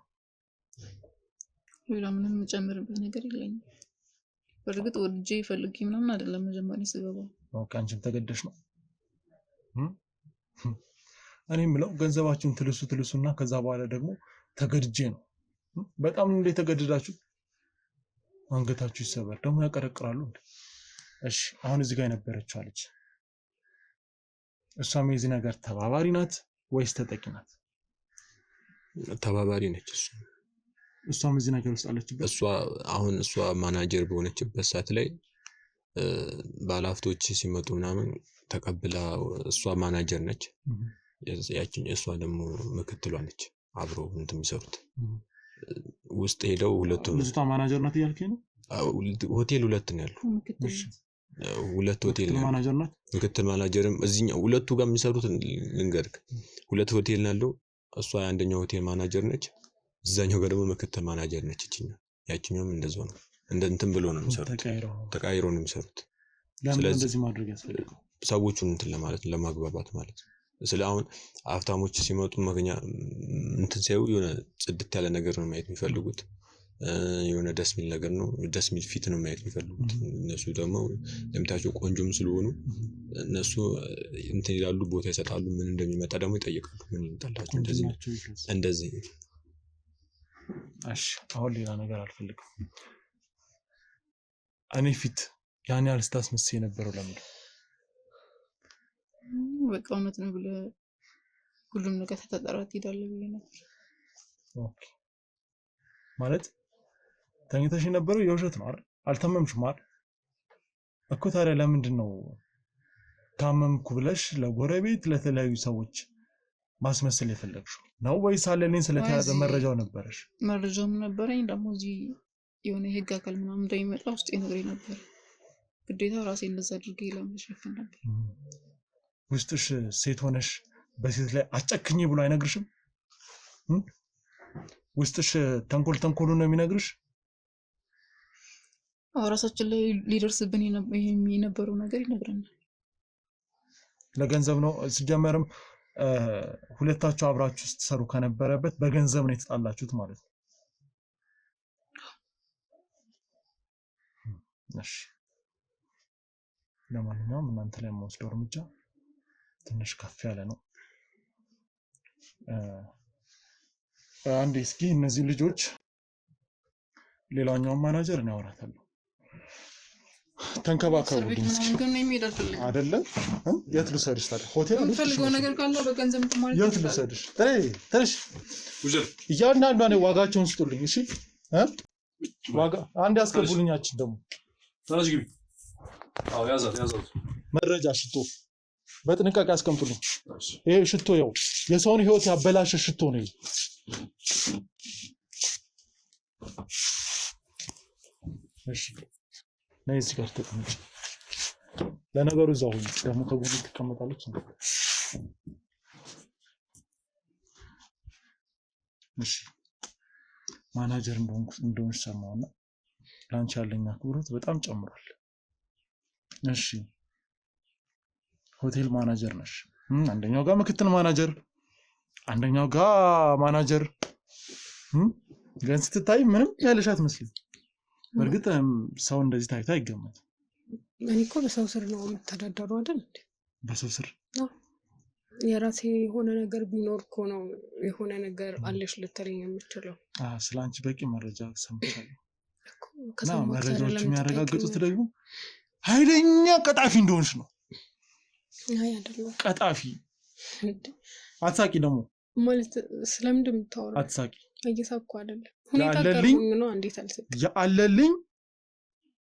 ሌላ ምንም የምጨምርበት ነገር የለኝም። በእርግጥ ወድጄ ፈልጌ ምናምን አይደለም መጀመሪያ ስገባው። ኦኬ አንቺም ተገደሽ ነው? እኔ የምለው ገንዘባችሁን ትልሱና ከዛ በኋላ ደግሞ ተገድጄ ነው። በጣም እንደ ተገደዳችሁ አንገታችሁ ይሰበር ደግሞ ያቀረቅራሉ እንዴ? እሺ አሁን እዚህ ጋር የነበረችው አለች። እሷም የዚህ ነገር ተባባሪ ናት ወይስ ተጠቂ ናት? ተባባሪ ነች። እሷም እዚህ ነገር ውስጥ አለችበት። እሷ ማናጀር በሆነችበት ሰዓት ላይ ባለሀብቶች ሲመጡ ምናምን ተቀብላ እሷ ማናጀር ነች። ያቺን እሷ ደግሞ ምክትሏ ነች። አብሮ እንትን የሚሰሩት ውስጥ ሄደው ሁለቱም ልጅቷ ማናጀር ናት እያልከኝ ነው? ሆቴል ሁለት ነው ያሉ። ሁለት ሆቴል ነው ማናጀር ናት። ምክትል ማናጀርም እዚህኛው ሁለቱ ጋር የሚሰሩት ልንገርክ፣ ሁለት ሆቴል ነው ያለው። እሷ የአንደኛው ሆቴል ማናጀር ነች፣ እዛኛው ጋር ደግሞ ምክትል ማናጀር ነች። ያቺኛውም እንደዛው ነው። እንትን ብሎ ነው የሚሰሩት፣ ተቃይሮ ነው የሚሰሩት። ስለዚህ እንደዚህ ማድረግ ያስፈልጋል ሰዎቹን እንትን ለማለት ለማግባባት ማለት ነው። አሁን ሀብታሞች ሲመጡ መገኛ እንትን ሲያዩ የሆነ ጽድት ያለ ነገር ነው ማየት የሚፈልጉት። የሆነ ደስ የሚል ነገር ነው፣ ደስ የሚል ፊት ነው ማየት የሚፈልጉት። እነሱ ደግሞ ለምታቸው ቆንጆም ስለሆኑ እነሱ እንትን ይላሉ፣ ቦታ ይሰጣሉ። ምን እንደሚመጣ ደግሞ ይጠይቃሉ። ምን ይመጣላችሁ? እንደዚህ እሺ አሁን ሌላ ነገር አልፈልግም። እኔ ፊት ያን ያህል ስታስመስል የነበረው ለምን? በቃ እውነት ነው ብለህ ሁሉም ነገር ተጠራጥረህ ትሄዳለህ ብዬ ነበር። ኦኬ ማለት ተኝተሽ የነበረው የውሸት ነው አይደል? አልታመምሽም አይደል እኮ። ታዲያ ለምንድን ነው ታመምኩ ብለሽ ለጎረቤት ለተለያዩ ሰዎች ማስመሰል የፈለግሽው ነው? ወይስ አለልኝ ስለተያዘ መረጃው ነበረሽ? መረጃውም ነበረኝ። ደግሞ እዚህ የሆነ የህግ አካል ምናምን እንደሚመጣ ውስጥ ይነግረኝ ነበር። ግዴታ ራሴን እንደዛ አድርጌ ለመሸፈን ነበር። ውስጥሽ ሴት ሆነሽ በሴት ላይ አጨክኝ ብሎ አይነግርሽም? ውስጥሽ ተንኮል ነው የሚነግርሽ? ራሳችን ላይ ሊደርስብን የነበረው ነገር ይነግረናል። ለገንዘብ ነው ሲጀመርም ሁለታችሁ አብራችሁ ስትሰሩ ከነበረበት በገንዘብ ነው የተጣላችሁት ማለት ነው። እሺ ለማንኛውም እናንተ ላይ የምወስደው እርምጃ ትንሽ ከፍ ያለ ነው። አንዴ እስኪ እነዚህ ልጆች ሌላኛው ማናጀር ነው ያወራታለሁ። ተንከባከቡልኝ እስኪ አይደለ? የት ልውሰድሽ ታዲያ? ሆቴል የምትፈልገው ነገር ካለ በገንዘብ ማለት የት ልውሰድሽ? ተነሽ እያንዳንዷን ዋጋቸውን ስጡልኝ። እሺ ዋጋ አንድ ያስገቡልኛችን ደግሞ ተነሽ ግቢ። አዎ ያዛት መረጃ ሽቶ በጥንቃቄ አስቀምጡልኝ። ይሄ ሽቶ ያው የሰውን ህይወት ያበላሸ ሽቶ ነው። እሺ ነይ እዚህ ጋር ተቀመጭ። ለነገሩ እዛው ሁኚ፣ ደግሞ ከጎን ትቀመጣለች። እሺ ማናጀር እንደሆንሽ ሰማሁና ላንቺ ያለኝ አክብሮት በጣም ጨምሯል። እሺ ሆቴል ማናጀር ነሽ። አንደኛው ጋር ምክትል ማናጀር፣ አንደኛው ጋር ማናጀር። ግን ስትታይ ምንም ያለሽ አትመስልም። በእርግጥ ሰው እንደዚህ ታይታ አይገመትም። እኔ እኮ በሰው ስር ነው የምተዳደረው አይደል? በሰው ስር የራሴ የሆነ ነገር ቢኖር እኮ ነው የሆነ ነገር አለሽ ልትለኝ የምችለው። ስለአንቺ በቂ መረጃ ሰምቻለሁ። እና መረጃዎች የሚያረጋግጡት ደግሞ ኃይለኛ ቀጣፊ እንደሆንሽ ነው። አይ አይደለም ቀጣፊ። አትሳቂ ደግሞ ማለት ስለምንድን የምታወራው? አትሳቂ። እየሳኩ አይደለም ሁኔታ ቀርቦኝ ነው። እንዴት አልሰጥ ያለልኝ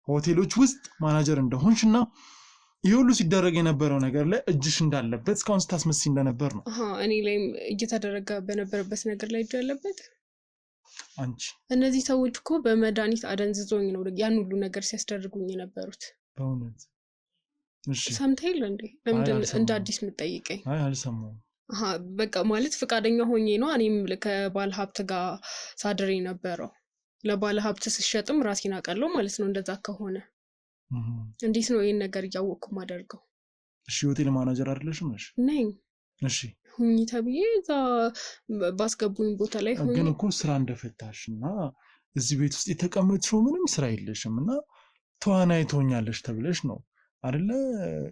ሆቴሎች ውስጥ ማናጀር እንደሆንሽና ይሄ ሁሉ ሲደረግ የነበረው ነገር ላይ እጅሽ እንዳለበት እስካሁን ስታስመስይ እንደነበር ነው። እኔ ላይም እየተደረገ በነበረበት ነገር ላይ እጅ ያለበት አንቺ። እነዚህ ሰዎች እኮ በመድኃኒት አደንዝዞኝ ነው ያን ሁሉ ነገር ሲያስደርጉኝ የነበሩት። በእውነት? እሺ ሰምተህ የለ እንዴ? ለምንድን እንደ አዲስ የምትጠይቀኝ? አይ አልሰማሁም። በቃ ማለት ፈቃደኛ ሆኜ ነው እኔም ከባለ ሀብት ጋር ሳድር የነበረው። ለባለ ሀብት ስሸጥም ራሴን አውቃለሁ ማለት ነው። እንደዛ ከሆነ እንዴት ነው ይሄን ነገር እያወቅኩ ማደርገው? እሺ ሆቴል ማናጀር አይደለሽም ነሽ? ነኝ። እሺ ሁኚ ተብዬ እዛ ባስገቡኝ ቦታ ላይ ሁኚ። ግን እኮ ስራ እንደፈታሽና እዚህ ቤት ውስጥ የተቀመጥሽው ምንም ስራ የለሽም እና ተዋናይ ትሆኛለሽ ተብለሽ ነው አይደለ?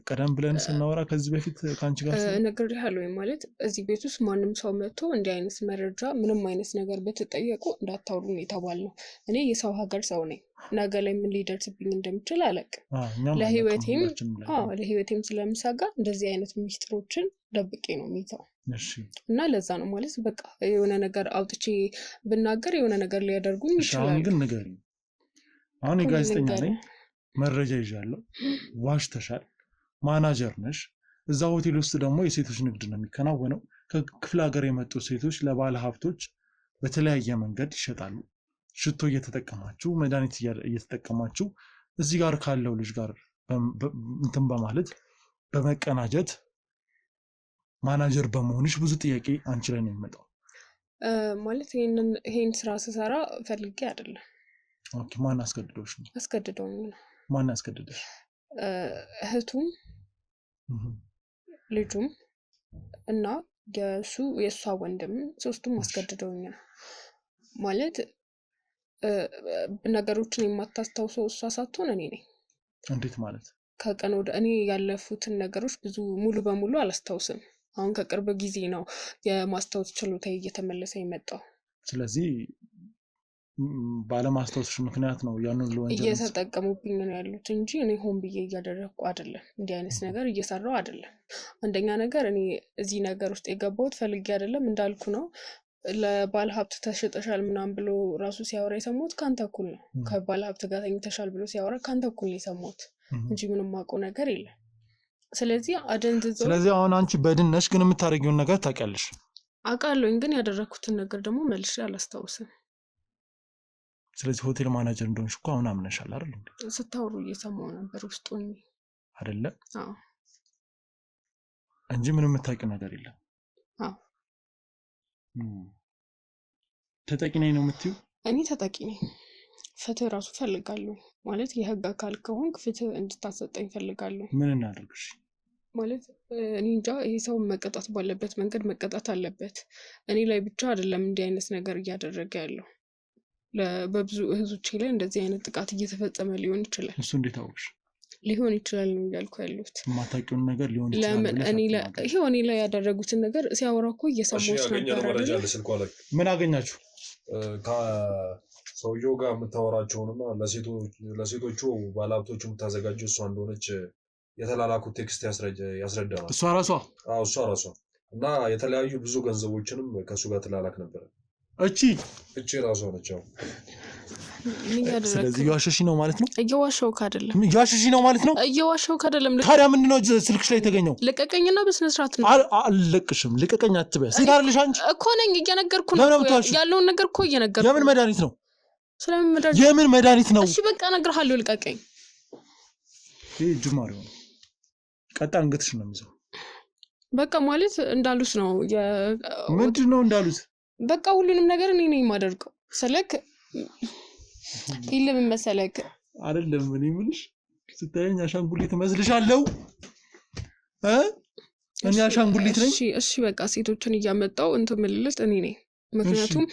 ቀደም ብለን ስናወራ ከዚህ በፊት ካንቺ ጋር ነግሬሃለሁ ማለት እዚህ ቤት ውስጥ ማንም ሰው መጥቶ እንዲህ አይነት መረጃ ምንም አይነት ነገር ብትጠየቁ እንዳታውሩ ነው የተባልነው። እኔ የሰው ሀገር ሰው ነኝ። ነገ ላይ ምን ሊደርስብኝ እንደምችል አላውቅም። ለህይወቴም ስለምሰጋ እንደዚህ አይነት ሚስጥሮችን ደብቄ ነው የሚይዘው። እና ለዛ ነው ማለት በቃ የሆነ ነገር አውጥቼ ብናገር የሆነ ነገር ሊያደርጉኝ ይችላሉ። ግን ንገሪኝ። አሁን የጋዜጠኛ ነኝ፣ መረጃ ይዣለሁ። ዋሽተሻል፣ ማናጀር ነሽ። እዛ ሆቴል ውስጥ ደግሞ የሴቶች ንግድ ነው የሚከናወነው። ከክፍለ ሀገር የመጡ ሴቶች ለባለ ሀብቶች በተለያየ መንገድ ይሸጣሉ። ሽቶ እየተጠቀማችሁ መድኃኒት እየተጠቀማችሁ እዚህ ጋር ካለው ልጅ ጋር እንትን በማለት በመቀናጀት ማናጀር በመሆንሽ ብዙ ጥያቄ አንቺ ላይ ነው የሚመጣው። ማለት ይሄን ስራ ስሰራ ፈልጌ አይደለም። ኦኬ። ማን አስገድዶሽ ነው? አስገድዶኝ ነው። ማን አስገድደሽ? እህቱም ልጁም እና የእሷ ወንድም ሶስቱም አስገድደውኝ ነው። ማለት ነገሮችን የማታስታውሰው እሷ ሳትሆን እኔ ነኝ። እንዴት ማለት? ከቀን ወደ እኔ ያለፉትን ነገሮች ብዙ ሙሉ በሙሉ አላስታውስም። አሁን ከቅርብ ጊዜ ነው የማስታወስ ችሎታ እየተመለሰ የመጣው። ስለዚህ ባለማስታወስሽ ምክንያት ነው ያንን ለወንጀል እየተጠቀሙብኝ ነው ያሉት እንጂ እኔ ሆን ብዬ እያደረግኩ አይደለም። እንዲህ አይነት ነገር እየሰራው አይደለም። አንደኛ ነገር እኔ እዚህ ነገር ውስጥ የገባሁት ፈልጌ አይደለም። እንዳልኩ ነው ለባለ ሀብት ተሽጠሻል ምናምን ብሎ ራሱ ሲያወራ የሰማሁት ካንተ እኩል ነው። ከባለ ሀብት ጋር ተኝተሻል ብሎ ሲያወራ ካንተ እኩል ነው የሰማሁት እንጂ ምንም ማውቀው ነገር የለም። ስለዚህ አደንዝዘው። ስለዚህ አሁን አንቺ በድነሽ ግን የምታደርጊውን ነገር ታውቂያለሽ? አውቃለሁኝ፣ ግን ያደረኩትን ነገር ደግሞ መልሼ አላስታውስም። ስለዚህ ሆቴል ማናጀር እንደሆንሽ እኮ አሁን አምነሻል አይደል እንዴ? ስታወሩ እየሰማሁ ነበር ውስጡን አይደለ? አዎ እንጂ ምንም የምታውቂው ነገር የለም። አዎ ተጠቂ ነኝ ነው የምትይው? እኔ ተጠቂ ነኝ። ፍትህ ራሱ ፈልጋለሁ ማለት የህግ አካል ከሆንክ ፍትህ እንድታሰጠኝ ፈልጋለሁ። ምን እናድርግሽ? ማለት እኔ እንጃ ይሄ ሰው መቀጣት ባለበት መንገድ መቀጣት አለበት። እኔ ላይ ብቻ አይደለም እንዲህ አይነት ነገር እያደረገ ያለው በብዙ እህቶቼ ላይ እንደዚህ አይነት ጥቃት እየተፈጸመ ሊሆን ይችላል። እሱ እንዴት አወቅሽ? ሊሆን ይችላል ነው እያልኩ ያለሁት። የማታውቂውን ነገር ሊሆን ይችላል። እኔ ላይ ያደረጉትን ነገር ሲያወራ እኮ እየሰማሁት ነበር። ምን አገኛችሁ? ሰውየው ጋር የምታወራቸውንና ለሴቶቹ ባለሀብቶቹ የምታዘጋጀው እሷ እንደሆነች የተላላኩት ቴክስት ያስረዳናል። እሷ ራሷ? አዎ እሷ ራሷ እና የተለያዩ ብዙ ገንዘቦችንም ከእሱ ጋር ትላላክ ነበር። እቺ ራሷ ነች። ስለዚህ እየዋሸሽ ነው ማለት ነው? እየዋሸሁክ አይደለም። እየዋሸሽ ነው ማለት ነው? እየዋሸሁክ አይደለም። ታዲያ ምንድነው ስልክሽ ላይ የተገኘው? ልቀቀኝና በስነ ስርዓት ነው። አልለቅሽም። ልቀቀኝ አትበይ። ሴት አይደለሽ አንቺ? እኮ ነኝ። እየነገርኩ ነው ያለውን ነገር እኮ እየነገርኩ። የምን መድኃኒት ነው? ስለምን መድኃኒት? የምን መድኃኒት ነው? እሺ በቃ እነግርሃለሁ። ልቀቀኝ። ይሄ ጅማሬው ነው። ቀጣ አንገትሽ ነው የሚይዘው። በቃ ማለት እንዳሉት ነው። ምንድነው እንዳሉት? በቃ ሁሉንም ነገር እኔ ነኝ የማደርገው። ስለክ ይልም መሰለክ አይደለም። እኔ ምንሽ ስታየኝ አሻንጉሊት መስልሻለሁ? እኔ አሻንጉሊት ነኝ? እሺ በቃ ሴቶችን እያመጣው ምልልት እኔ ነኝ። ምክንያቱም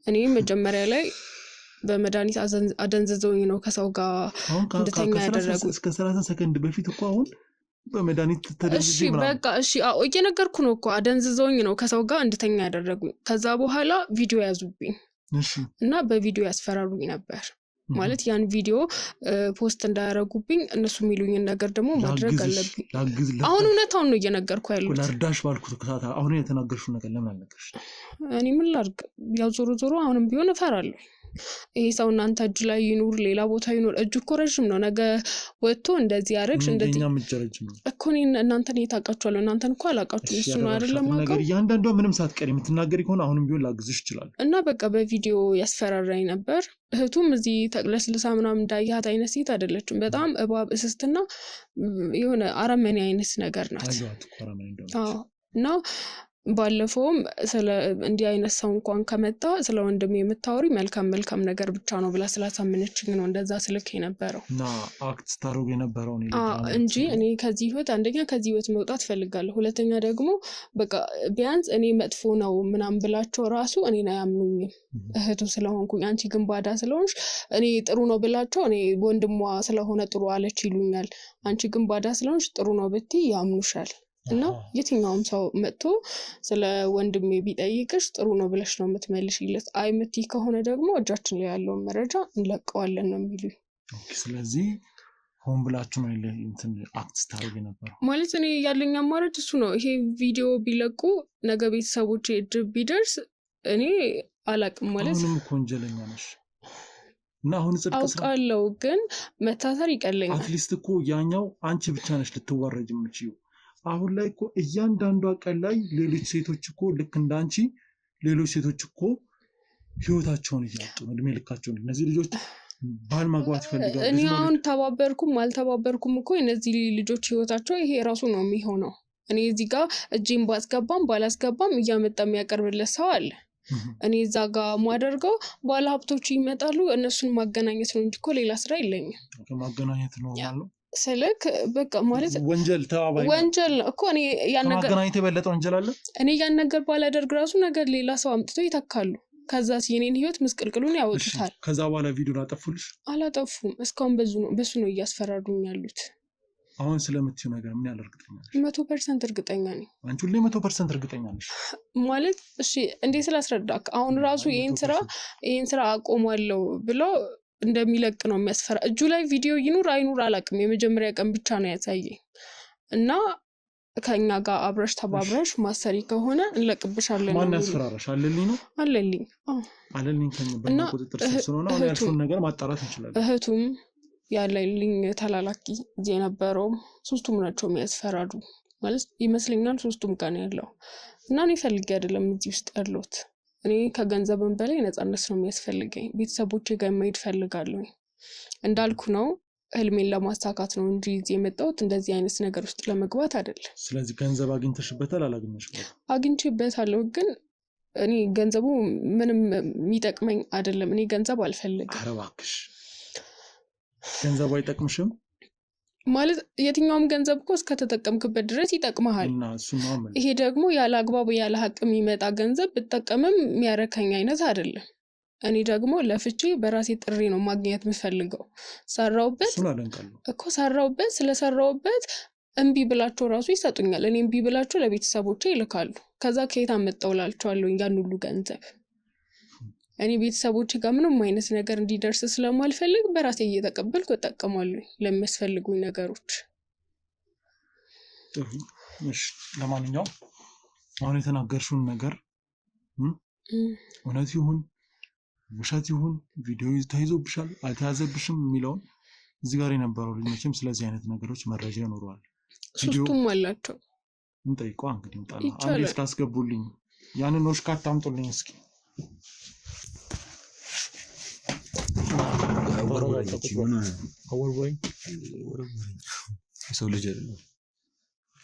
እኔ መጀመሪያ ላይ በመድኃኒት አደንዝዘውኝ ነው ከሰው ጋር እንድተኛ ያደረጉት። እስከ 30 ሰከንድ በፊት እኮ አሁን በመድኃኒት ተደንዝዤ ምናምን። በቃ እየነገርኩ ነው እኮ አደንዝዘውኝ ነው ከሰው ጋር እንድተኛ ያደረጉኝ። ከዛ በኋላ ቪዲዮ ያዙብኝ እና በቪዲዮ ያስፈራሩኝ ነበር። ማለት ያን ቪዲዮ ፖስት እንዳያረጉብኝ እነሱ የሚሉኝን ነገር ደግሞ ማድረግ አለብኝ። አሁን እውነታውን ነው እየነገርኩ ያሉት። ላርዳሽ ባልኩት ከታታ አሁን የተናገርሽው ነገር ለምን አልነገርሽ? እኔ ምን ላድርግ? ያው ዞሮ አሁንም ቢሆን እፈራለሁ። ይሄ ሰው እናንተ እጅ ላይ ይኑር ሌላ ቦታ ይኑር እጅ እኮ ረጅም ነው። ነገ ወጥቶ እንደዚህ ያረግሽ እንደዚህ እኛም እጅ ረጅም ነው እኮ። እናንተን የታውቃችኋለሁ እናንተን እኮ አላውቃችሁም። እሱ ነው አይደለም ነገር እያንዳንዷ ምንም ሳትቀሪ የምትናገሪ ከሆነ አሁንም ቢሆን ላግዝሽ ይችላል። እና በቃ በቪዲዮ ያስፈራራኝ ነበር። እህቱም እዚህ ተቅለስልሳ ምናምን እንዳያት አይነት ሴት አይደለችም። በጣም እባብ እስስትና የሆነ አረመኔ አይነት ነገር ናት። አዎ እና ባለፈውም ስለ እንዲህ አይነት ሰው እንኳን ከመጣ ስለ ወንድሜ የምታወሪ መልካም ነገር ብቻ ነው ብላ ስላሳመነችኝ ነው እንደዛ ስልክ የነበረው እና አክት ታሮግ የነበረው እንጂ እኔ ከዚህ ህይወት አንደኛ ከዚህ ህይወት መውጣት ፈልጋለሁ። ሁለተኛ ደግሞ በቃ ቢያንስ እኔ መጥፎ ነው ምናምን ብላቸው ራሱ እኔን አያምኑኝም። እህቱ ስለሆንኩኝ አንቺ ግን ባዳ ስለሆንሽ እኔ ጥሩ ነው ብላቸው እኔ ወንድሟ ስለሆነ ጥሩ አለች ይሉኛል። አንቺ ግን ባዳ ስለሆንሽ ጥሩ ነው ብትይ ያምኑሻል። እና የትኛውም ሰው መጥቶ ስለ ወንድሜ ቢጠይቅሽ ጥሩ ነው ብለሽ ነው የምትመልሺለት። አይ የምትይ ከሆነ ደግሞ እጃችን ላይ ያለውን መረጃ እንለቀዋለን ነው የሚሉኝ። ስለዚህ ሆን ብላችሁ ነው እንትን አክት ታደርጉ ነበር ማለት። እኔ ያለኝ አማራጭ እሱ ነው። ይሄ ቪዲዮ ቢለቁ ነገ ቤተሰቦቼ እጅ ቢደርስ እኔ አላቅም ማለት ነው። ምንም ወንጀለኛ ነሽ እና አሁን ጽድቅ አውቃለሁ፣ ግን መታሰር ይቀለኛል። አትሊስት እኮ ያኛው አንቺ ብቻ ነሽ ልትዋረጅ የምትችይው። አሁን ላይ እኮ እያንዳንዷ ቀን ላይ ሌሎች ሴቶች እኮ ልክ እንዳንቺ ሌሎች ሴቶች እኮ ህይወታቸውን እያጡ ነው፣ እድሜ ልካቸውን። እነዚህ ልጆች ባል ማግባት ይፈልጋሉ። እኔ አሁን ተባበርኩም አልተባበርኩም እኮ እነዚህ ልጆች ህይወታቸው ይሄ ራሱ ነው የሚሆነው። እኔ እዚህ ጋር እጄን ባስገባም ባላስገባም እያመጣ የሚያቀርብለት ሰው አለ። እኔ እዛ ጋር ማደርገው ባለ ሀብቶች ይመጣሉ፣ እነሱን ማገናኘት ነው እንጂ እኮ ሌላ ስራ የለኝም። ማገናኘት ነው ማለት ስልክ በቃ ማለት ወንጀል ተባባሪ ወንጀል እኮ እኔ ያን ነገር ማገናኘት የበለጠ ወንጀል አለ። እኔ ያን ነገር ባላደርግ ራሱ ነገር ሌላ ሰው አምጥቶ ይተካሉ። ከዛ የኔን ህይወት ምስቅልቅሉን ያወጡታል። ከዛ በኋላ ቪዲዮ አጠፉልሽ? አላጠፉም። እስካሁን በሱ ነው እያስፈራሩኝ ያሉት። አሁን ስለምትዩ ነገር ምን ያህል እርግጠኛ ነሽ? 100% እርግጠኛ ነኝ። አንቺ ሁሌ 100% እርግጠኛ ነሽ ማለት? እሺ እንዴት ስላስረዳክ አሁን ራሱ ይሄን ስራ አቆማለሁ ብሎ እንደሚለቅ ነው የሚያስፈራ። እጁ ላይ ቪዲዮ ይኑር አይኑር አላቅም። የመጀመሪያ ቀን ብቻ ነው ያሳየኝ እና ከኛ ጋር አብረሽ ተባብረሽ ማሰሪ ከሆነ እንለቅብሻለን። ማን ያስፈራራሽ? አለልኝ ነው አለልኝ። አለልኝ ከነበረ ቁጥጥር ስር ስለሆነ አሁን ያልሽውን ነገር ማጣራት እንችላለን። እህቱም ያለልኝ ተላላኪ እዚህ የነበረው ሶስቱም ናቸው የሚያስፈራሩ ማለት ይመስለኛል። ሶስቱም ጋር ነው ያለው እና እኔ ፈልጌ አይደለም እዚህ ውስጥ ያለሁት። እኔ ከገንዘብም በላይ ነፃነት ነው የሚያስፈልገኝ። ቤተሰቦቼ ጋር መሄድ ፈልጋለሁ። እንዳልኩ ነው ህልሜን ለማሳካት ነው እንጂ እዚህ የመጣሁት እንደዚህ አይነት ነገር ውስጥ ለመግባት አይደለም። ስለዚህ ገንዘብ አግኝተሽበታል? አላገኘሽበትም? አግኝቼበታለሁ፣ ግን እኔ ገንዘቡ ምንም የሚጠቅመኝ አይደለም። እኔ ገንዘብ አልፈልግም። ኧረ እባክሽ ገንዘቡ አይጠቅምሽም? ማለት የትኛውም ገንዘብ እኮ እስከተጠቀምክበት ድረስ ይጠቅመሃል። ይሄ ደግሞ ያለ አግባብ ያለ ሀቅ የሚመጣ ገንዘብ ብጠቀምም የሚያረካኝ አይነት አይደለም። እኔ ደግሞ ለፍቼ በራሴ ጥሪ ነው ማግኘት የምፈልገው። ሰራውበት እኮ ሰራውበት፣ ስለሰራውበት እምቢ ብላቸው ራሱ ይሰጡኛል። እኔ እምቢ ብላቸው ለቤተሰቦቼ ይልካሉ። ከዛ ከየት አመጣው ላልቻለሁ ያን ሁሉ ገንዘብ። እኔ ቤተሰቦቼ ጋር ምንም አይነት ነገር እንዲደርስ ስለማልፈልግ በራሴ እየተቀበልኩ እጠቀማለሁ ለሚያስፈልጉኝ ነገሮች። እሺ ለማንኛውም አሁን የተናገርሽውን ነገር እውነት ይሁን ውሸት ይሁን ቪዲዮ ተይዞብሻል አልተያዘብሽም የሚለውን እዚህ ጋር የነበረው ልጅ መቼም ስለዚህ አይነት ነገሮች መረጃ ይኖረዋል። ሶስቱም አላቸው። እንጠይቋ እንግዲህ እንጣላ አንዴ እስካስገቡልኝ ያንን ኖሽ ካታምጡልኝ እስኪ አወርወኝ የሰው ልጅ አይደለም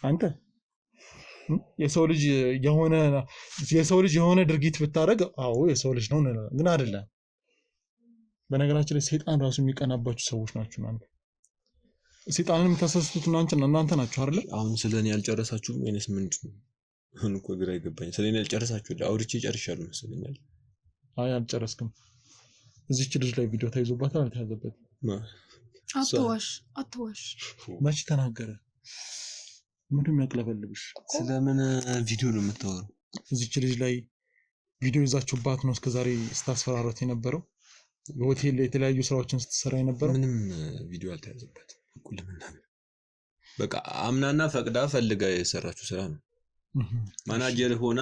አንተ የሰው ልጅ የሆነ ድርጊት ብታረግ አዎ የሰው ልጅ ነው ግን አይደለም። በነገራችን ላይ ሰይጣን ራሱ የሚቀናባችሁ ሰዎች ናችሁ እናንተ። ሰይጣንን የምታሳስቱት እናንተ ናችሁ አይደል? አሁን ስለኔ ያልጨረሳችሁም ወይስ ምንድነው? አሁን እኮ ግራ ይገባኝ። ስለኔ ያልጨረሳችሁ አውርቼ ጨርሻለሁ መሰለኛል። አይ አልጨረስክም። እዚች ልጅ ላይ ቪዲዮ ተይዞባታል አልተያዘበት? አትዋሽ። መች ተናገረ? ምንድን የሚያቅለበልብሽ? ስለምን ቪዲዮ ነው የምታወራው? እዚች ልጅ ላይ ቪዲዮ ይዛችሁባት ነው እስከዛሬ ስታስፈራራት የነበረው? በሆቴል ላይ የተለያዩ ስራዎችን ስትሰራ የነበረው? ምንም ቪዲዮ አልተያዘበት። በቃ አምናና ፈቅዳ ፈልጋ የሰራችው ስራ ነው። ማናጀር ሆና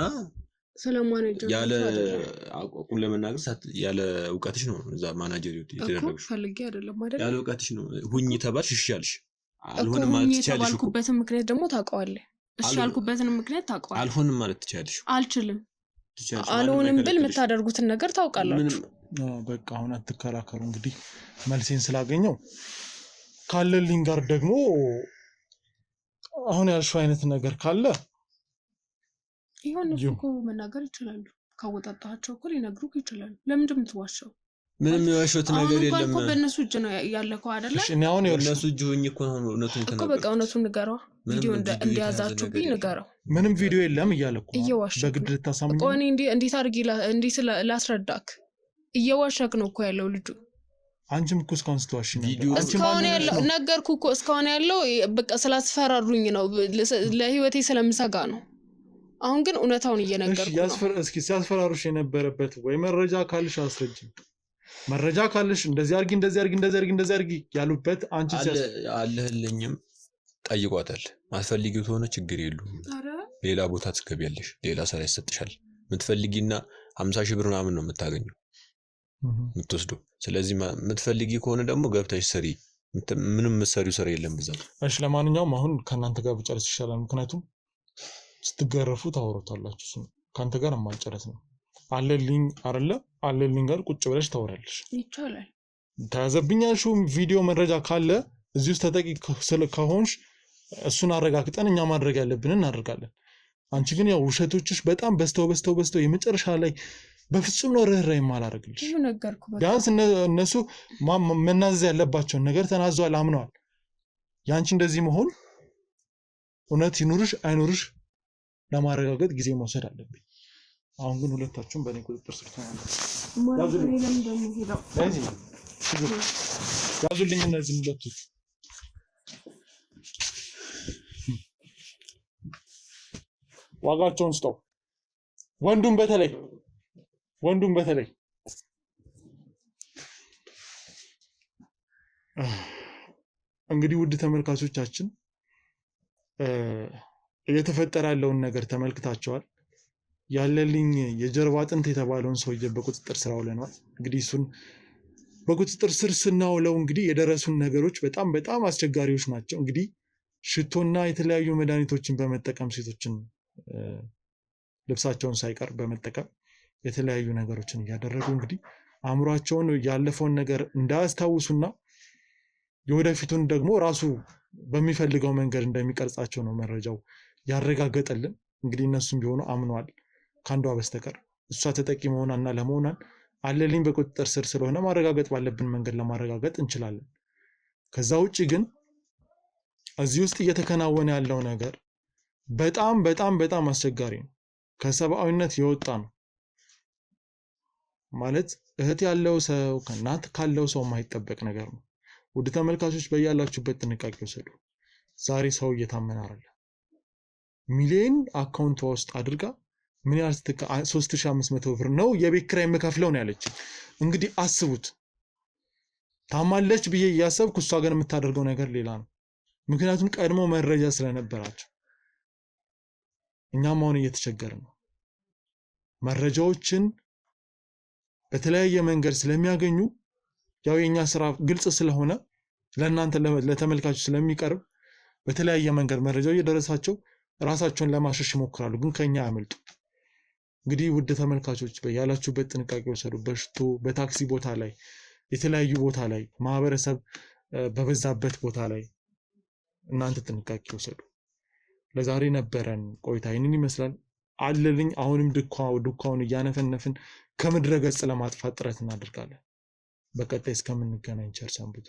ስለማናጀር ያለ አቋቁም ለመናገር ያለ እውቀትሽ ነው እዛ ማናጀር እኮ ፈልጌ አይደለም አይደል? ያለ እውቀትሽ ነው ሁኚ ተባልሽ እሺ አልሽ። አልሆንም ማለት ትችያለሽ። የተባልኩበትን ምክንያት ደግሞ ታውቀዋለህ። እሺ ያልኩበትን ምክንያት ታውቀዋለህ። አልሆንም ማለት ትችያለሽ። አልችልም አልሆንም ብል የምታደርጉትን ነገር ታውቃላችሁ። በቃ አሁን አትከራከሩ። እንግዲህ መልሴን ስላገኘው ካለልኝ ጋር ደግሞ አሁን ያልሽው አይነት ነገር ካለ ይሁን እኮ መናገር ይችላሉ። ካወጣጣቸው እኮ ሊነግሩክ ይችላሉ። ለምንድን ነው የምትዋሸው? ምንም የዋሸሁት ነገር የለም። እኮ በእነሱ እጅ ነው ያለከው አይደለ? እሺ እኔ አሁን የእነሱ እጅ ሆኜ እኮ ነው እውነቱን እኮ በቃ እውነቱን ንገረው። ቪዲዮ እንዲያዛችሁብኝ ንገረው። ምንም ቪዲዮ የለም እያለ እኮ እየዋሸክ በግድ ልታሳምኝ እኮ። እኔ እንዴት አድርጌ ላስረዳክ? እየዋሸክ ነው እኮ ያለው ልጁ። አንቺም እኮ እስካሁን ስትዋሽ ቪዲዮ እስካሁን ያለው ነገርኩ እኮ። እስካሁን ያለው በቃ ስላስፈራሩኝ ነው፣ ለህይወቴ ስለምሰጋ ነው። አሁን ግን እውነታውን እየነገርኩ ነው። እስኪ ሲያስፈራሩሽ የነበረበት ወይ መረጃ ካለሽ አስረጅኝ። መረጃ ካለሽ እንደዚህ አድርጊ ያሉበት አንቺ አለህልኝም ጠይቋታል። ማትፈልጊው ከሆነ ችግር የለውም፣ ሌላ ቦታ ትገቢያለሽ፣ ሌላ ስራ ይሰጥሻል። የምትፈልጊና 50 ሺህ ብር ምናምን ነው የምታገኘው የምትወስደው። ስለዚህ የምትፈልጊ ከሆነ ደግሞ ገብተሽ ስሪ። ምንም የምትሰሪው ስራ የለም ብዛ። እሺ ለማንኛውም አሁን ከእናንተ ጋር ብጨርስ ይሻላል። ምክንያቱም ስትገረፉ ታወሩታላችሁ። ከአንተ ጋር የማልጨረስ ነው። አለልኝ አይደለ? አለልኝ ጋር ቁጭ ብለሽ ታወራለሽ። ይቻላል። ተያዘብኛልሽው ቪዲዮ መረጃ ካለ እዚህ ውስጥ ተጠቂ ከሆንሽ እሱን አረጋግጠን እኛ ማድረግ ያለብንን እናደርጋለን። አንቺ ግን ያው ውሸቶችሽ በጣም በስተው የመጨረሻ ላይ በፍጹም ነው ርህራሄ የማላደርግልሽ። ቢያንስ እነሱ መናዘዝ ያለባቸውን ነገር ተናዘዋል፣ አምነዋል። ያንቺ እንደዚህ መሆን እውነት ይኑርሽ አይኑርሽ ለማረጋገጥ ጊዜ መውሰድ አለብኝ። አሁን ግን ሁለታችሁም በእኔ ቁጥጥር ስር ያዙልኝ። እነዚህ ሁለቶች ዋጋቸውን ስጠው። ወንዱም በተለይ እንግዲህ ውድ ተመልካቾቻችን እየተፈጠረ ያለውን ነገር ተመልክታቸዋል። ያለልኝ የጀርባ አጥንት የተባለውን ሰውዬ በቁጥጥር ስር አውለናል። እንግዲህ እሱን በቁጥጥር ስር ስናውለው እንግዲህ የደረሱን ነገሮች በጣም አስቸጋሪዎች ናቸው። እንግዲህ ሽቶና የተለያዩ መድኃኒቶችን በመጠቀም ሴቶችን ልብሳቸውን ሳይቀር በመጠቀም የተለያዩ ነገሮችን እያደረጉ እንግዲህ አእምሯቸውን ያለፈውን ነገር እንዳያስታውሱና የወደፊቱን ደግሞ ራሱ በሚፈልገው መንገድ እንደሚቀርጻቸው ነው መረጃው ያረጋገጠልን። እንግዲህ እነሱም ቢሆኑ አምኗል ከአንዷ በስተቀር እሷ ተጠቂ መሆኗና ለመሆኗን አለልኝ በቁጥጥር ስር ስለሆነ ማረጋገጥ ባለብን መንገድ ለማረጋገጥ እንችላለን። ከዛ ውጪ ግን እዚህ ውስጥ እየተከናወነ ያለው ነገር በጣም በጣም በጣም አስቸጋሪ ነው። ከሰብአዊነት የወጣ ነው ማለት እህት ያለው ሰው ከእናት ካለው ሰው የማይጠበቅ ነገር ነው። ውድ ተመልካቾች በያላችሁበት ጥንቃቄ ወሰዱ። ዛሬ ሰው እየታመነ አይደለም። ሚሊዮን አካውንቷ ውስጥ አድርጋ ምን ያህል 3500 ብር ነው የቤት ኪራይ የምከፍለው ነው ያለች። እንግዲህ አስቡት። ታማለች ብዬ እያሰብኩ እሷ ግን የምታደርገው ነገር ሌላ ነው። ምክንያቱም ቀድሞ መረጃ ስለነበራቸው። እኛም አሁን እየተቸገርን ነው። መረጃዎችን በተለያየ መንገድ ስለሚያገኙ ያው የኛ ስራ ግልጽ ስለሆነ ለእናንተ ለተመልካቾች ስለሚቀርብ በተለያየ መንገድ መረጃው እየደረሳቸው ራሳቸውን ለማሸሽ ይሞክራሉ፣ ግን ከኛ ያመልጡ። እንግዲህ ውድ ተመልካቾች በያላችሁበት ጥንቃቄ ወሰዱ። በሽቶ በታክሲ ቦታ ላይ የተለያዩ ቦታ ላይ ማህበረሰብ በበዛበት ቦታ ላይ እናንተ ጥንቃቄ ወሰዱ። ለዛሬ ነበረን ቆይታ ይህንን ይመስላል። አለልኝ አሁንም ዱካውን እያነፈነፍን ከምድረ ገጽ ለማጥፋት ጥረት እናደርጋለን። በቀጣይ እስከምንገናኝ ቸር ሰንብቱ።